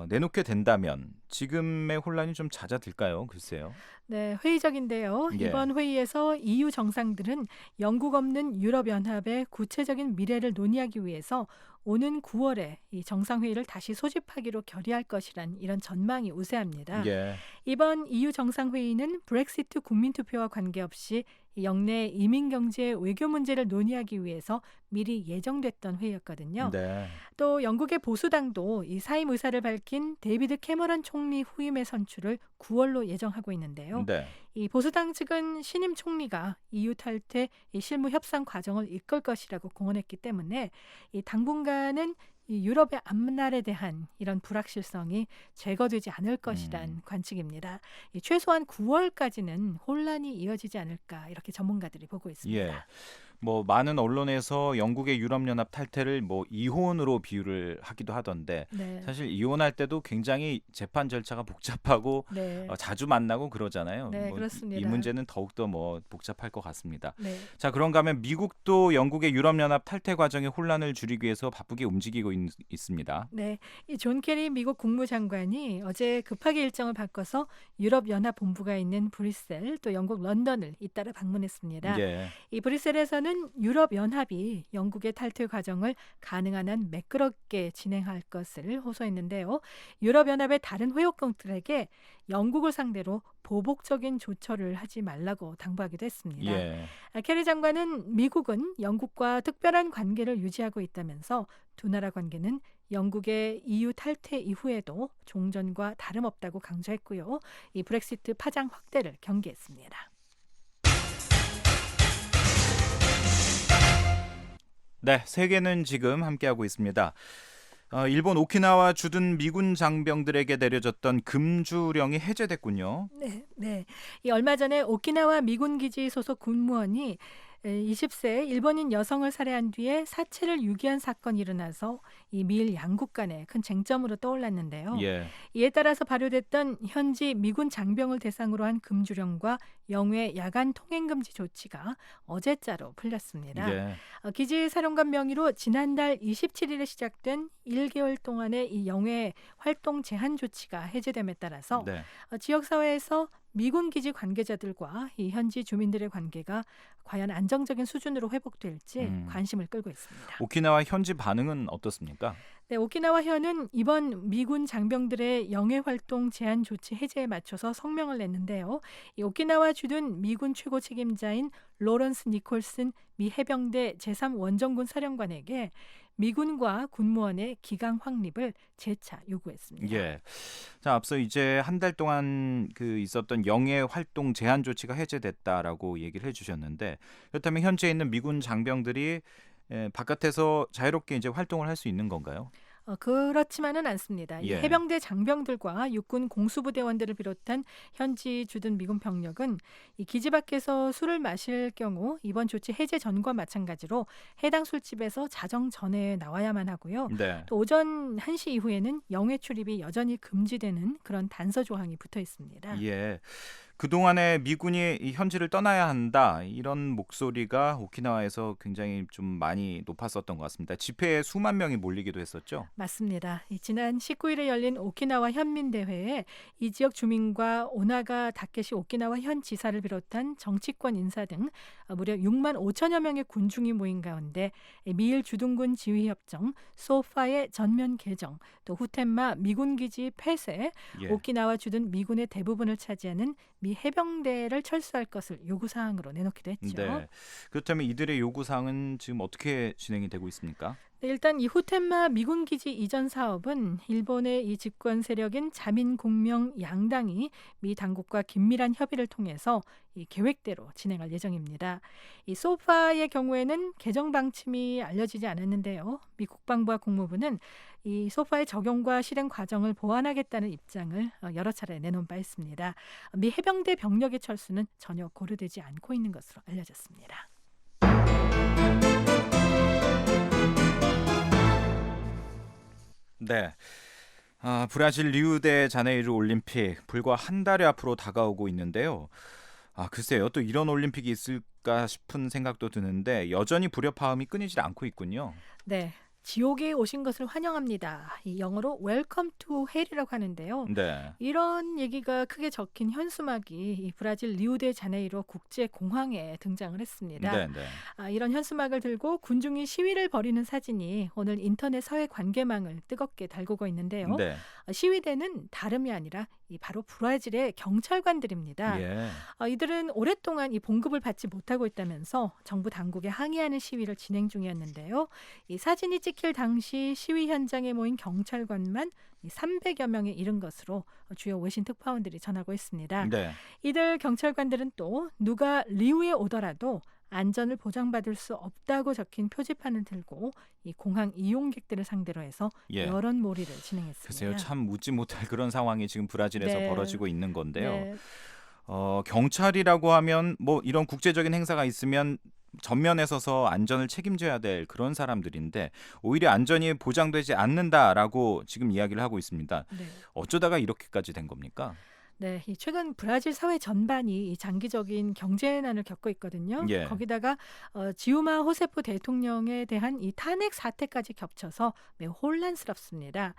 내놓게 된다면 지금의 혼란이 좀 잦아들까요? 글쎄요. 네, 회의적인데요. 예. 이번 회의에서 EU 정상들은 영국 없는 유럽연합의 구체적인 미래를 논의하기 위해서 오는 9월에 이 정상회의를 다시 소집하기로 결의할 것이란 이런 전망이 우세합니다. 예. 이번 EU 정상회의는 브렉시트 국민투표와 관계없이 영내 이민 경제 외교 문제를 논의하기 위해서 미리 예정됐던 회의였거든요. 네. 또 영국의 보수당도 이 사임 의사를 밝힌 데이비드 캐머런 총리 후임의 선출을 9월로 예정하고 있는데요. 네. 이 보수당 측은 신임 총리가 EU 탈퇴 이 실무 협상 과정을 이끌 것이라고 공언했기 때문에 이 당분간은 이 유럽의 앞날에 대한 이런 불확실성이 제거되지 않을 것이란 관측입니다. 이 최소한 9월까지는 혼란이 이어지지 않을까 이렇게 전문가들이 보고 있습니다. 예. 뭐 많은 언론에서 영국의 유럽연합 탈퇴를 뭐 이혼으로 비유를 하기도 하던데 네. 사실 이혼할 때도 굉장히 재판 절차가 복잡하고 네. 자주 만나고 그러잖아요. 네, 뭐 그렇습니다. 이 문제는 더욱더 뭐 복잡할 것 같습니다. 네. 자, 그런가 하면 미국도 영국의 유럽연합 탈퇴 과정의 혼란을 줄이기 위해서 바쁘게 움직이고 있습니다. 네, 이 존 케리 미국 국무장관이 어제 급하게 일정을 바꿔서 유럽연합 본부가 있는 브뤼셀 또 영국 런던을 잇따라 방문했습니다. 예. 이 브뤼셀에서는 유럽연합이 영국의 탈퇴 과정을 가능한 한 매끄럽게 진행할 것을 호소했는데요. 유럽연합의 다른 회원국들에게 영국을 상대로 보복적인 조처를 하지 말라고 당부하기도 했습니다. 예. 케리 장관은 미국은 영국과 특별한 관계를 유지하고 있다면서 두 나라 관계는 영국의 EU 탈퇴 이후에도 종전과 다름없다고 강조했고요. 이 브렉시트 파장 확대를 경계했습니다. 네, 세계는 지금 함께하고 있습니다. 일본 오키나와 주둔 미군 장병들에게 내려졌던 금주령이 해제됐군요. 네. 이 얼마 전에 오키나와 미군 기지 소속 군무원이 20세 일본인 여성을 살해한 뒤에 사체를 유기한 사건이 일어나서 이 미일 양국 간의 큰 쟁점으로 떠올랐는데요. 예. 이에 따라서 발효됐던 현지 미군 장병을 대상으로 한 금주령과 영외 야간 통행 금지 조치가 어제자로 풀렸습니다. 예. 기지 사령관 명의로 지난달 27일에 시작된 1개월 동안의 이 영외 활동 제한 조치가 해제됨에 따라서 네. 지역 사회에서 미군 기지 관계자들과 이 현지 주민들의 관계가 과연 안정적인 수준으로 회복될지 관심을 끌고 있습니다. 오키나와 현지 반응은 어떻습니까? 네, 오키나와 현은 이번 미군 장병들의 영해 활동 제한 조치 해제에 맞춰서 성명을 냈는데요. 이 오키나와 주둔 미군 최고 책임자인 로런스 니콜슨 미 해병대 제3원정군 사령관에게 미군과 군무원의 기강 확립을 재차 요구했습니다. 예. 자, 앞서 이제 한 달 동안 있었던 영해 활동 제한 조치가 해제됐다라고 얘기를 해주셨는데 그렇다면 현지에 있는 미군 장병들이 바깥에서 자유롭게 이제 활동을 할 수 있는 건가요? 그렇지만은 않습니다. 이 예. 해병대 장병들과 육군 공수부대원들을 비롯한 현지 주둔 미군 병력은 이 기지 밖에서 술을 마실 경우 이번 조치 해제 전과 마찬가지로 해당 술집에서 자정 전에 나와야만 하고요. 네. 또 오전 1시 이후에는 영해 출입이 여전히 금지되는 그런 단서 조항이 붙어 있습니다. 예. 그동안에 미군이 이 현지를 떠나야 한다 이런 목소리가 오키나와에서 굉장히 좀 많이 높았었던 것 같습니다. 집회에 수만 명이 몰리기도 했었죠. 맞습니다. 지난 19일에 열린 오키나와 현민대회에 이 지역 주민과 오나가 다케시 오키나와 현 지사를 비롯한 정치권 인사 등 무려 6만 5천여 명의 군중이 모인 가운데 미일 주둔군 지휘협정, 소파의 전면 개정, 또 후텐마 미군기지 폐쇄, 예. 오키나와 주둔 미군의 대부분을 차지하는 미 해병대를 철수할 것을 요구사항으로 내놓기도 했죠. 네. 그렇다면 이들의 요구사항은 지금 어떻게 진행이 되고 있습니까? 네, 일단 이 후텐마 미군 기지 이전 사업은 일본의 이 집권 세력인 자민공명 양당이 미 당국과 긴밀한 협의를 통해서 이 계획대로 진행할 예정입니다. 이 소파의 경우에는 개정 방침이 알려지지 않았는데요. 미 국방부와 국무부는 이 소파의 적용과 실행 과정을 보완하겠다는 입장을 여러 차례 내놓은 바 있습니다. 미 해병대 병력의 철수는 전혀 고려되지 않고 있는 것으로 알려졌습니다. 네. 브라질 리우데자네이루 올림픽 불과 한 달여 앞으로 다가오고 있는데요. 글쎄요. 또 이런 올림픽이 있을까 싶은 생각도 드는데 여전히 불협화음이 끊이질 않고 있군요. 네. 지옥에 오신 것을 환영합니다. 이 영어로 Welcome to Hell이라고 하는데요. 네. 이런 얘기가 크게 적힌 현수막이 이 브라질 리우데자네이루 국제 공항에 등장을 했습니다. 네, 네. 이런 현수막을 들고 군중이 시위를 벌이는 사진이 오늘 인터넷 사회 관계망을 뜨겁게 달구고 있는데요. 네. 시위대는 다름이 아니라 바로 브라질의 경찰관들입니다. 예. 이들은 오랫동안 이 봉급을 받지 못하고 있다면서 정부 당국에 항의하는 시위를 진행 중이었는데요. 이 사진이 찍힐 당시 시위 현장에 모인 경찰관만 300여 명에 이른 것으로 주요 외신 특파원들이 전하고 있습니다. 네. 이들 경찰관들은 또 누가 리우에 오더라도 안전을 보장받을 수 없다고 적힌 표지판을 들고 이 공항 이용객들을 상대로 해서 예. 여론몰이를 진행했습니다. 글쎄요, 참 웃지 못할 그런 상황이 지금 브라질에서 네. 벌어지고 있는 건데요. 네. 경찰이라고 하면 뭐 이런 국제적인 행사가 있으면 전면에 서서 안전을 책임져야 될 그런 사람들인데 오히려 안전이 보장되지 않는다라고 지금 이야기를 하고 있습니다. 네. 어쩌다가 이렇게까지 된 겁니까? 네, 이 최근 브라질 사회 전반이 이 장기적인 경제난을 겪고 있거든요. 예. 거기다가 지우마 호세프 대통령에 대한 이 탄핵 사태까지 겹쳐서 매우 혼란스럽습니다.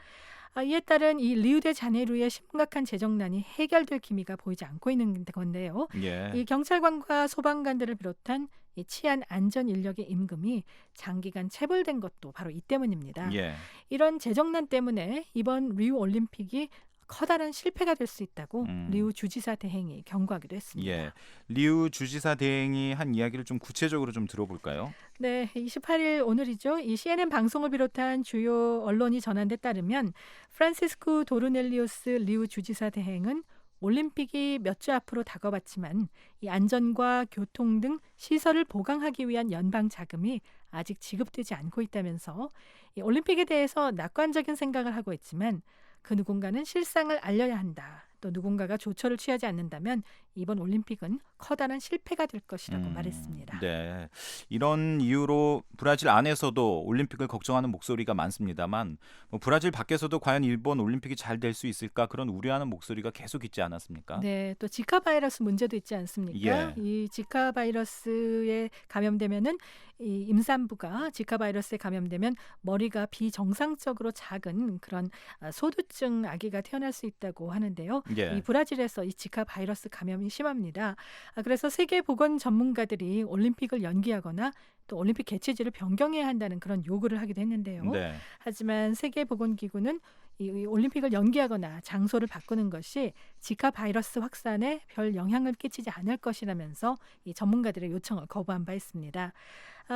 이에 따른 이 리우데자네이루의 심각한 재정난이 해결될 기미가 보이지 않고 있는 건데요. 예. 이 경찰관과 소방관들을 비롯한 이 치안 안전 인력의 임금이 장기간 체불된 것도 바로 이 때문입니다. 예. 이런 재정난 때문에 이번 리우 올림픽이 커다란 실패가 될 수 있다고 리우 주지사 대행이 경고하기도 했습니다. 예. 리우 주지사 대행이 한 이야기를 좀 구체적으로 좀 들어볼까요? 네, 28일 오늘이죠. 이 CNN 방송을 비롯한 주요 언론이 전한 데 따르면 프란시스코 도르넬리오스 리우 주지사 대행은 올림픽이 몇 주 앞으로 다가왔지만 이 안전과 교통 등 시설을 보강하기 위한 연방 자금이 아직 지급되지 않고 있다면서 이 올림픽에 대해서 낙관적인 생각을 하고 있지만 그 누군가는 실상을 알려야 한다. 또 누군가가 조처를 취하지 않는다면 이번 올림픽은 커다란 실패가 될 것이라고 말했습니다. 네, 이런 이유로 브라질 안에서도 올림픽을 걱정하는 목소리가 많습니다만 브라질 밖에서도 과연 일본 올림픽이 잘 될 수 있을까 그런 우려하는 목소리가 계속 있지 않았습니까? 네, 또 지카 바이러스 문제도 있지 않습니까? 예. 이 지카 바이러스에 감염되면은 이 임산부가 지카 바이러스에 감염되면 머리가 비정상적으로 작은 그런 소두증 아기가 태어날 수 있다고 하는데요. 예. 이 브라질에서 이 지카 바이러스 감염이 심합니다. 그래서 세계 보건 전문가들이 올림픽을 연기하거나 또 올림픽 개최지를 변경해야 한다는 그런 요구를 하기도 했는데요. 네. 하지만 세계보건기구는 이 올림픽을 연기하거나 장소를 바꾸는 것이 지카 바이러스 확산에 별 영향을 끼치지 않을 것이라면서 이 전문가들의 요청을 거부한 바 있습니다.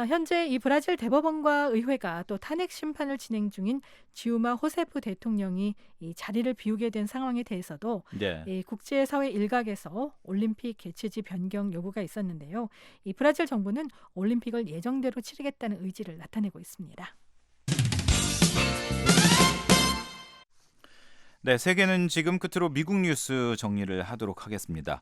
현재 이 브라질 대법원과 의회가 또 탄핵 심판을 진행 중인 지우마 호세프 대통령이 이 자리를 비우게 된 상황에 대해서도 네. 이 국제사회 일각에서 올림픽 개최지 변경 요구가 있었는데요. 이 브라질 정부는 올림픽을 예정대로 치르겠다는 의지를 나타내고 있습니다. 네, 세계는 지금 끝으로 미국 뉴스 정리를 하도록 하겠습니다.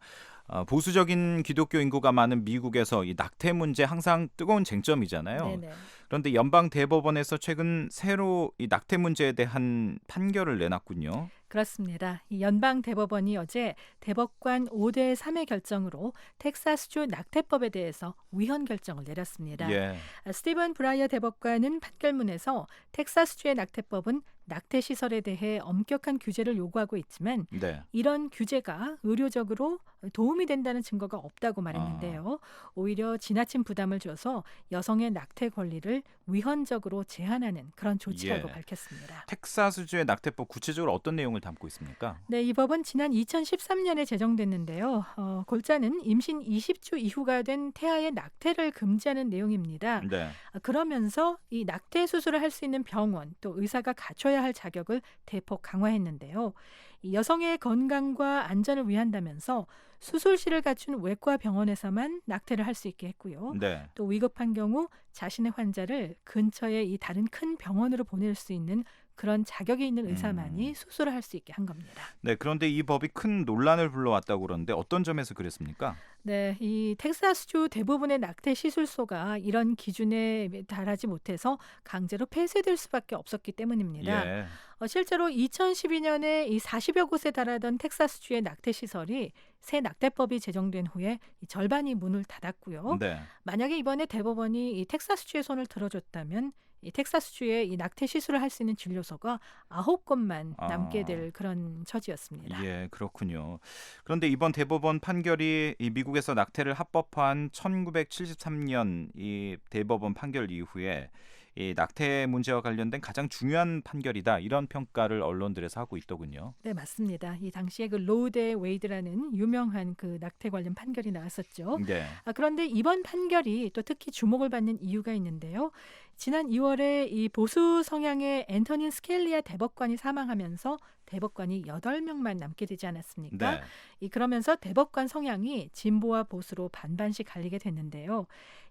보수적인 기독교 인구가 많은 미국에서 이 낙태 문제 항상 뜨거운 쟁점이잖아요. 네네. 그런데 연방 대법원에서 최근 새로 이 낙태 문제에 대한 판결을 내놨군요. 그렇습니다. 이 연방 대법원이 어제 대법관 5대 3의 결정으로 텍사스주 낙태법에 대해서 위헌 결정을 내렸습니다. 예. 스티븐 브라이어 대법관은 판결문에서 텍사스주의 낙태법은 낙태 시설에 대해 엄격한 규제를 요구하고 있지만 네. 이런 규제가 의료적으로 도움이 된다는 증거가 없다고 말했는데요. 오히려 지나친 부담을 줘서 여성의 낙태 권리를 위헌적으로 제한하는 그런 조치라고 예. 밝혔습니다. 텍사스주의 낙태법 구체적으로 어떤 내용을 담고 있습니까? 네, 이 법은 지난 2013년에 제정됐는데요. 골자는 임신 20주 이후가 된 태아의 낙태를 금지하는 내용입니다. 네. 그러면서 이 낙태 수술을 할 수 있는 병원 또 의사가 갖춰야 할 자격을 대폭 강화했는데요. 이 여성의 건강과 안전을 위한다면서 수술실을 갖춘 외과 병원에서만 낙태를 할 수 있게 했고요. 네. 또 위급한 경우 자신의 환자를 근처의 이 다른 큰 병원으로 보낼 수 있는 그런 자격이 있는 의사만이 수술을 할 수 있게 한 겁니다. 네, 그런데 이 법이 큰 논란을 불러왔다고 그러는데 어떤 점에서 그랬습니까? 네, 이 텍사스주 대부분의 낙태 시술소가 이런 기준에 달하지 못해서 강제로 폐쇄될 수밖에 없었기 때문입니다. 예. 실제로 2012년에 이 40여 곳에 달하던 텍사스주의 낙태 시설이 새 낙태법이 제정된 후에 이 절반이 문을 닫았고요. 네. 만약에 이번에 대법원이 이 텍사스주의 손을 들어줬다면 이 텍사스주의 이 낙태 시술을 할 수 있는 진료소가 9곳만 남게 될 그런 처지였습니다. 예, 그렇군요. 그런데 이번 대법원 판결이 이 미국에서 낙태를 합법화한 1973년 이 대법원 판결 이후에 이 낙태 문제와 관련된 가장 중요한 판결이다, 이런 평가를 언론들에서 하고 있더군요. 네, 맞습니다. 이 당시에 그 로우 대 웨이드라는 유명한 그 낙태 관련 판결이 나왔었죠. 네. 그런데 이번 판결이 또 특히 주목을 받는 이유가 있는데요. 지난 2월에 이 보수 성향의 앤토니 스켈리아 대법관이 사망하면서 대법관이 8명만 남게 되지 않았습니까? 네. 그러면서 대법관 성향이 진보와 보수로 반반씩 갈리게 됐는데요.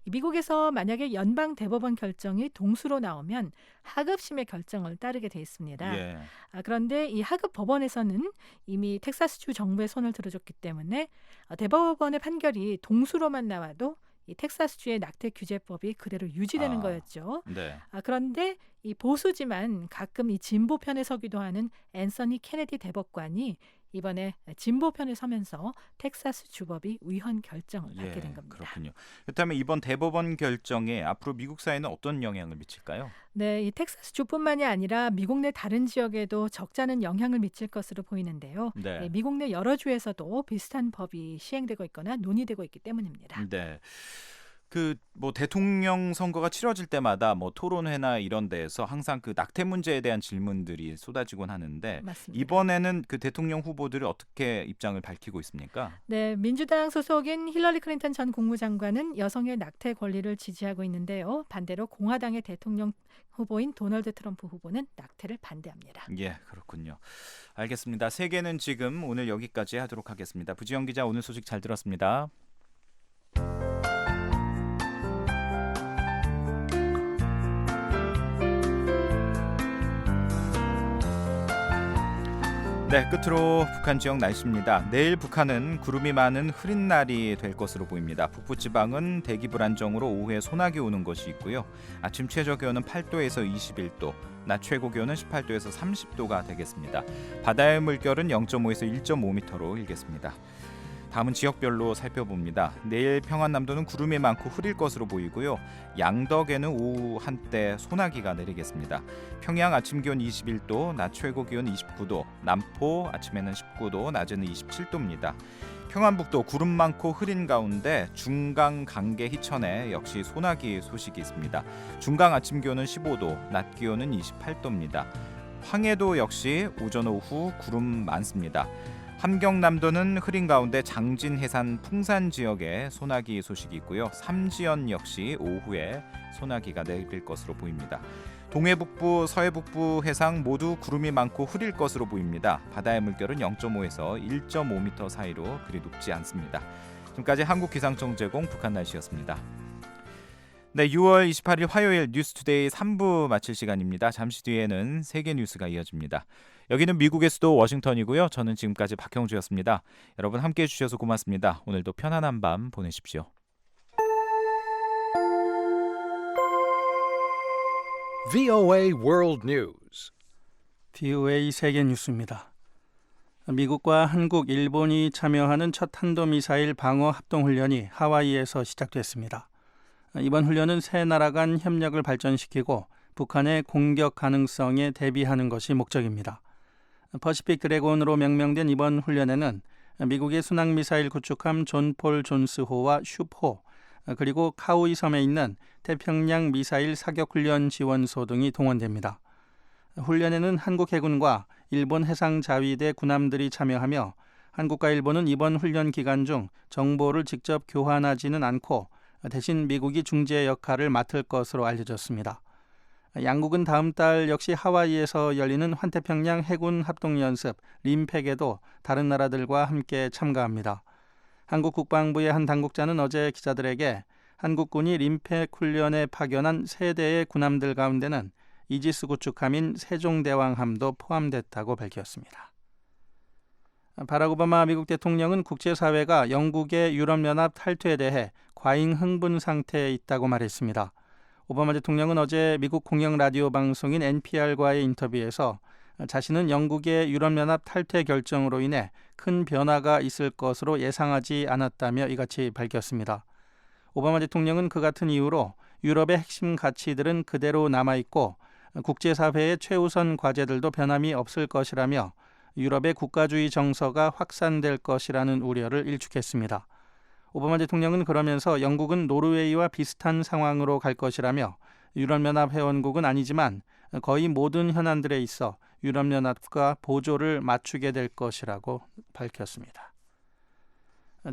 이 미국에서 만약에 연방 대법원 결정이 동수로 나오면 하급심의 결정을 따르게 돼 있습니다. 예. 그런데 이 하급 법원에서는 이미 텍사스주 정부의 손을 들어줬기 때문에 대법원의 판결이 동수로만 나와도 이 텍사스주의 낙태 규제법이 그대로 유지되는 거였죠. 네. 그런데 이 보수지만 가끔 이 진보편에 서기도 하는 앤서니 케네디 대법관이 이번에 진보편에 서면서 텍사스 주법이 위헌 결정을 받게 된 겁니다. 그렇군요. 그렇다면 이번 대법원 결정에 앞으로 미국 사회는 어떤 영향을 미칠까요? 네, 이 텍사스 주뿐만이 아니라 미국 내 다른 지역에도 적잖은 영향을 미칠 것으로 보이는데요. 네. 미국 내 여러 주에서도 비슷한 법이 시행되고 있거나 논의되고 있기 때문입니다. 네. 뭐 대통령 선거가 치러질 때마다 뭐 토론회나 이런 데에서 항상 그 낙태 문제에 대한 질문들이 쏟아지곤 하는데 맞습니다. 이번에는 그 대통령 후보들이 어떻게 입장을 밝히고 있습니까? 네, 민주당 소속인 힐러리 클린턴 전 국무장관은 여성의 낙태 권리를 지지하고 있는데요. 반대로 공화당의 대통령 후보인 도널드 트럼프 후보는 낙태를 반대합니다. 예, 그렇군요. 알겠습니다. 세계는 지금 오늘 여기까지 하도록 하겠습니다. 부지영 기자, 오늘 소식 잘 들었습니다. 네, 끝으로 북한 지역 날씨입니다. 내일 북한은 구름이 많은 흐린 날이 될 것으로 보입니다. 북부지방은 대기 불안정으로 오후에 소나기 오는 것이 있고요. 아침 최저 기온은 8도에서 21도, 낮 최고 기온은 18도에서 30도가 되겠습니다. 바다의 물결은 0.5에서 1.5m로 일겠습니다. 다음은 지역별로 살펴봅니다. 내일 평안남도는 구름이 많고 흐릴 것으로 보이고요. 양덕에는 오후 한때 소나기가 내리겠습니다. 평양 아침 기온 21도, 낮 최고 기온 29도, 남포 아침에는 19도, 낮에는 27도입니다. 평안북도 구름 많고 흐린 가운데 중강 강계 희천에 역시 소나기 소식이 있습니다. 중강 아침 기온은 15도, 낮 기온은 28도입니다. 황해도 역시 오전 오후 구름 많습니다. 함경남도는 흐린 가운데 장진 해산 풍산 지역에 소나기 소식이 있고요. 삼지연 역시 오후에 소나기가 내릴 것으로 보입니다. 동해북부, 서해북부 해상 모두 구름이 많고 흐릴 것으로 보입니다. 바다의 물결은 0.5에서 1.5m 사이로 그리 높지 않습니다. 지금까지 한국기상청 제공 북한 날씨였습니다. 네, 6월 28일 화요일 뉴스투데이 3부 마칠 시간입니다. 잠시 뒤에는 세계 뉴스가 이어집니다. 여기는 미국의 수도 워싱턴이고요. 저는 지금까지 박형주였습니다. 여러분 함께해 주셔서 고맙습니다. 오늘도 편안한 밤 보내십시오. VOA World News. VOA 세계 뉴스입니다. 미국과 한국, 일본이 참여하는 첫 탄도미사일 방어 합동훈련이 하와이에서 시작됐습니다. 이번 훈련은 세 나라 간 협력을 발전시키고 북한의 공격 가능성에 대비하는 것이 목적입니다. 퍼시픽 드래곤으로 명명된 이번 훈련에는 미국의 순항미사일 구축함 존 폴 존스호와 슈포, 그리고 카우이 섬에 있는 태평양 미사일 사격훈련 지원소 등이 동원됩니다. 훈련에는 한국 해군과 일본 해상자위대 군함들이 참여하며 한국과 일본은 이번 훈련 기간 중 정보를 직접 교환하지는 않고 대신 미국이 중재 역할을 맡을 것으로 알려졌습니다. 양국은 다음 달 역시 하와이에서 열리는 환태평양 해군 합동연습 림팩에도 다른 나라들과 함께 참가합니다. 한국 국방부의 한 당국자는 어제 기자들에게 한국군이 림팩 훈련에 파견한 세 대의 군함들 가운데는 이지스 구축함인 세종대왕함도 포함됐다고 밝혔습니다. 바락 오바마 미국 대통령은 국제사회가 영국의 유럽연합 탈퇴에 대해 과잉 흥분 상태에 있다고 말했습니다. 오바마 대통령은 어제 미국 공영 라디오 방송인 NPR과의 인터뷰에서 자신은 영국의 유럽연합 탈퇴 결정으로 인해 큰 변화가 있을 것으로 예상하지 않았다며 이같이 밝혔습니다. 오바마 대통령은 그 같은 이유로 유럽의 핵심 가치들은 그대로 남아있고 국제사회의 최우선 과제들도 변함이 없을 것이라며 유럽의 국가주의 정서가 확산될 것이라는 우려를 일축했습니다. 오바마 대통령은 그러면서 영국은 노르웨이와 비슷한 상황으로 갈 것이라며 유럽연합 회원국은 아니지만 거의 모든 현안들에 있어 유럽연합과 보조를 맞추게 될 것이라고 밝혔습니다.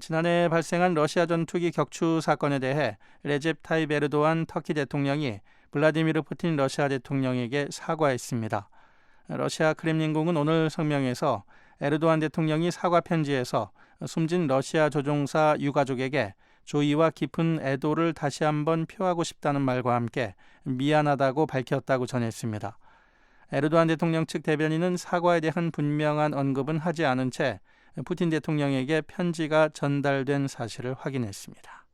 지난해 발생한 러시아 전투기 격추 사건에 대해 레첵 타입 에르도안 터키 대통령이 블라디미르 푸틴 러시아 대통령에게 사과했습니다. 러시아 크렘린궁은 오늘 성명에서 에르도안 대통령이 사과 편지에서 숨진 러시아 조종사 유가족에게 조의와 깊은 애도를 다시 한번 표하고 싶다는 말과 함께 미안하다고 밝혔다고 전했습니다. 에르도안 대통령 측 대변인은 사과에 대한 분명한 언급은 하지 않은 채 푸틴 대통령에게 편지가 전달된 사실을 확인했습니다.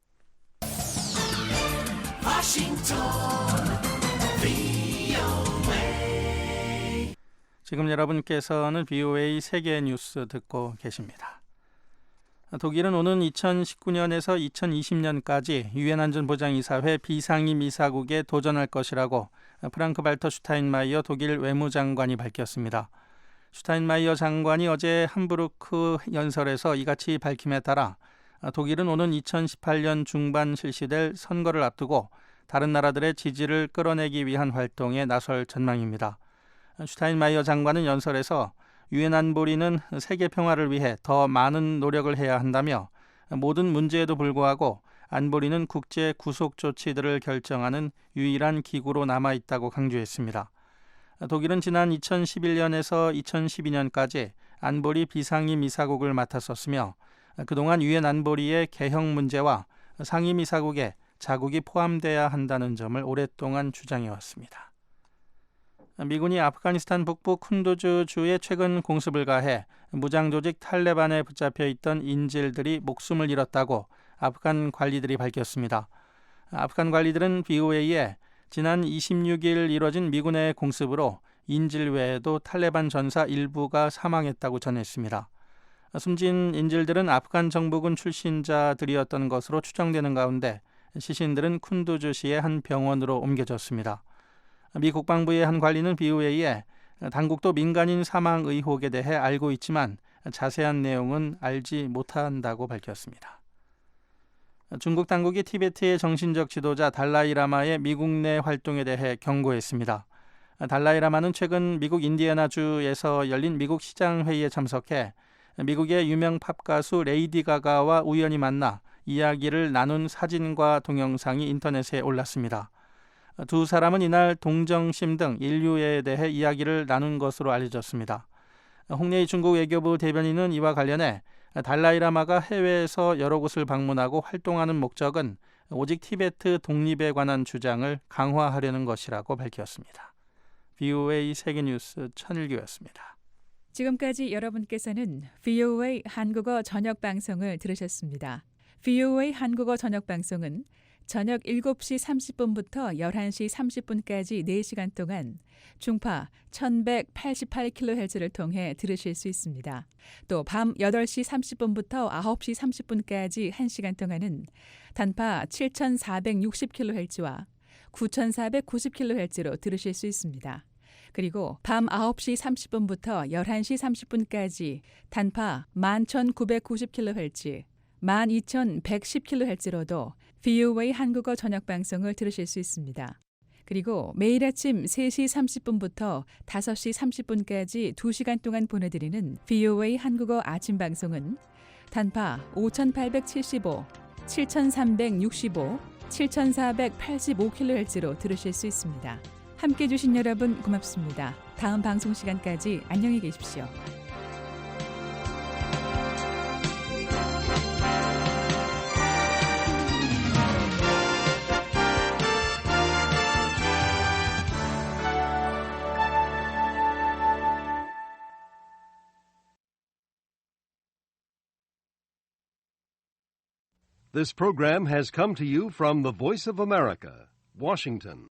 지금 여러분께서는 VOA 세계 뉴스 듣고 계십니다. 독일은 오는 2019년에서 2020년까지 유엔 안전보장이사회 비상임 이사국에 도전할 것이라고 프랑크 발터 슈타인마이어 독일 외무장관이 밝혔습니다. 슈타인마이어 장관이 어제 함부르크 연설에서 이같이 밝힘에 따라 독일은 오는 2018년 중반 실시될 선거를 앞두고 다른 나라들의 지지를 끌어내기 위한 활동에 나설 전망입니다. 슈타인마이어 장관은 연설에서 유엔 안보리는 세계 평화를 위해 더 많은 노력을 해야 한다며 모든 문제에도 불구하고 안보리는 국제 구속 조치들을 결정하는 유일한 기구로 남아있다고 강조했습니다. 독일은 지난 2011년에서 2012년까지 안보리 비상임 이사국을 맡았었으며 그동안 유엔 안보리의 개혁 문제와 상임 이사국에 자국이 포함돼야 한다는 점을 오랫동안 주장해왔습니다. 미군이 아프가니스탄 북부 쿤두즈 주에 최근 공습을 가해 무장조직 탈레반에 붙잡혀 있던 인질들이 목숨을 잃었다고 아프간 관리들이 밝혔습니다. 아프간 관리들은 BOA에 지난 26일 이뤄진 미군의 공습으로 인질 외에도 탈레반 전사 일부가 사망했다고 전했습니다. 숨진 인질들은 아프간 정부군 출신자들이었던 것으로 추정되는 가운데 시신들은 쿤두즈시의 한 병원으로 옮겨졌습니다. 미 국방부의 한 관리는 BOA에 당국도 민간인 사망 의혹에 대해 알고 있지만 자세한 내용은 알지 못한다고 밝혔습니다. 중국 당국이 티베트의 정신적 지도자 달라이라마의 미국 내 활동에 대해 경고했습니다. 달라이라마는 최근 미국 인디애나주에서 열린 미국 시장회의에 참석해 미국의 유명 팝 가수 레이디 가가와 우연히 만나 이야기를 나눈 사진과 동영상이 인터넷에 올랐습니다. 두 사람은 이날 동정심 등 인류에 대해 이야기를 나눈 것으로 알려졌습니다. 홍예희 중국 외교부 대변인은 이와 관련해 달라이라마가 해외에서 여러 곳을 방문하고 활동하는 목적은 오직 티베트 독립에 관한 주장을 강화하려는 것이라고 밝혔습니다. VOA 세계뉴스 천일규였습니다. 지금까지 여러분께서는 VOA 한국어 저녁 방송을 들으셨습니다. VOA 한국어 저녁 방송은 저녁 7시 30분부터 11시 30분까지 4시간 동안 중파 1188kHz를 통해 들으실 수 있습니다. 또 밤 8시 30분부터 9시 30분까지 1시간 동안은 단파 7460kHz와 9490kHz로 들으실 수 있습니다. 그리고 밤 9시 30분부터 11시 30분까지 단파 11990kHz, 12110kHz로도 VOA 한국어 저녁 방송을 들으실 수 있습니다. 그리고 매일 아침 3시 30분부터 5시 30분까지 2시간 동안 보내드리는 VOA 한국어 아침 방송은 단파 5875, 7365, 7485kHz로 들으실 수 있습니다. 함께해 주신 여러분 고맙습니다. 다음 방송 시간까지 안녕히 계십시오. This program has come to you from the Voice of America, Washington.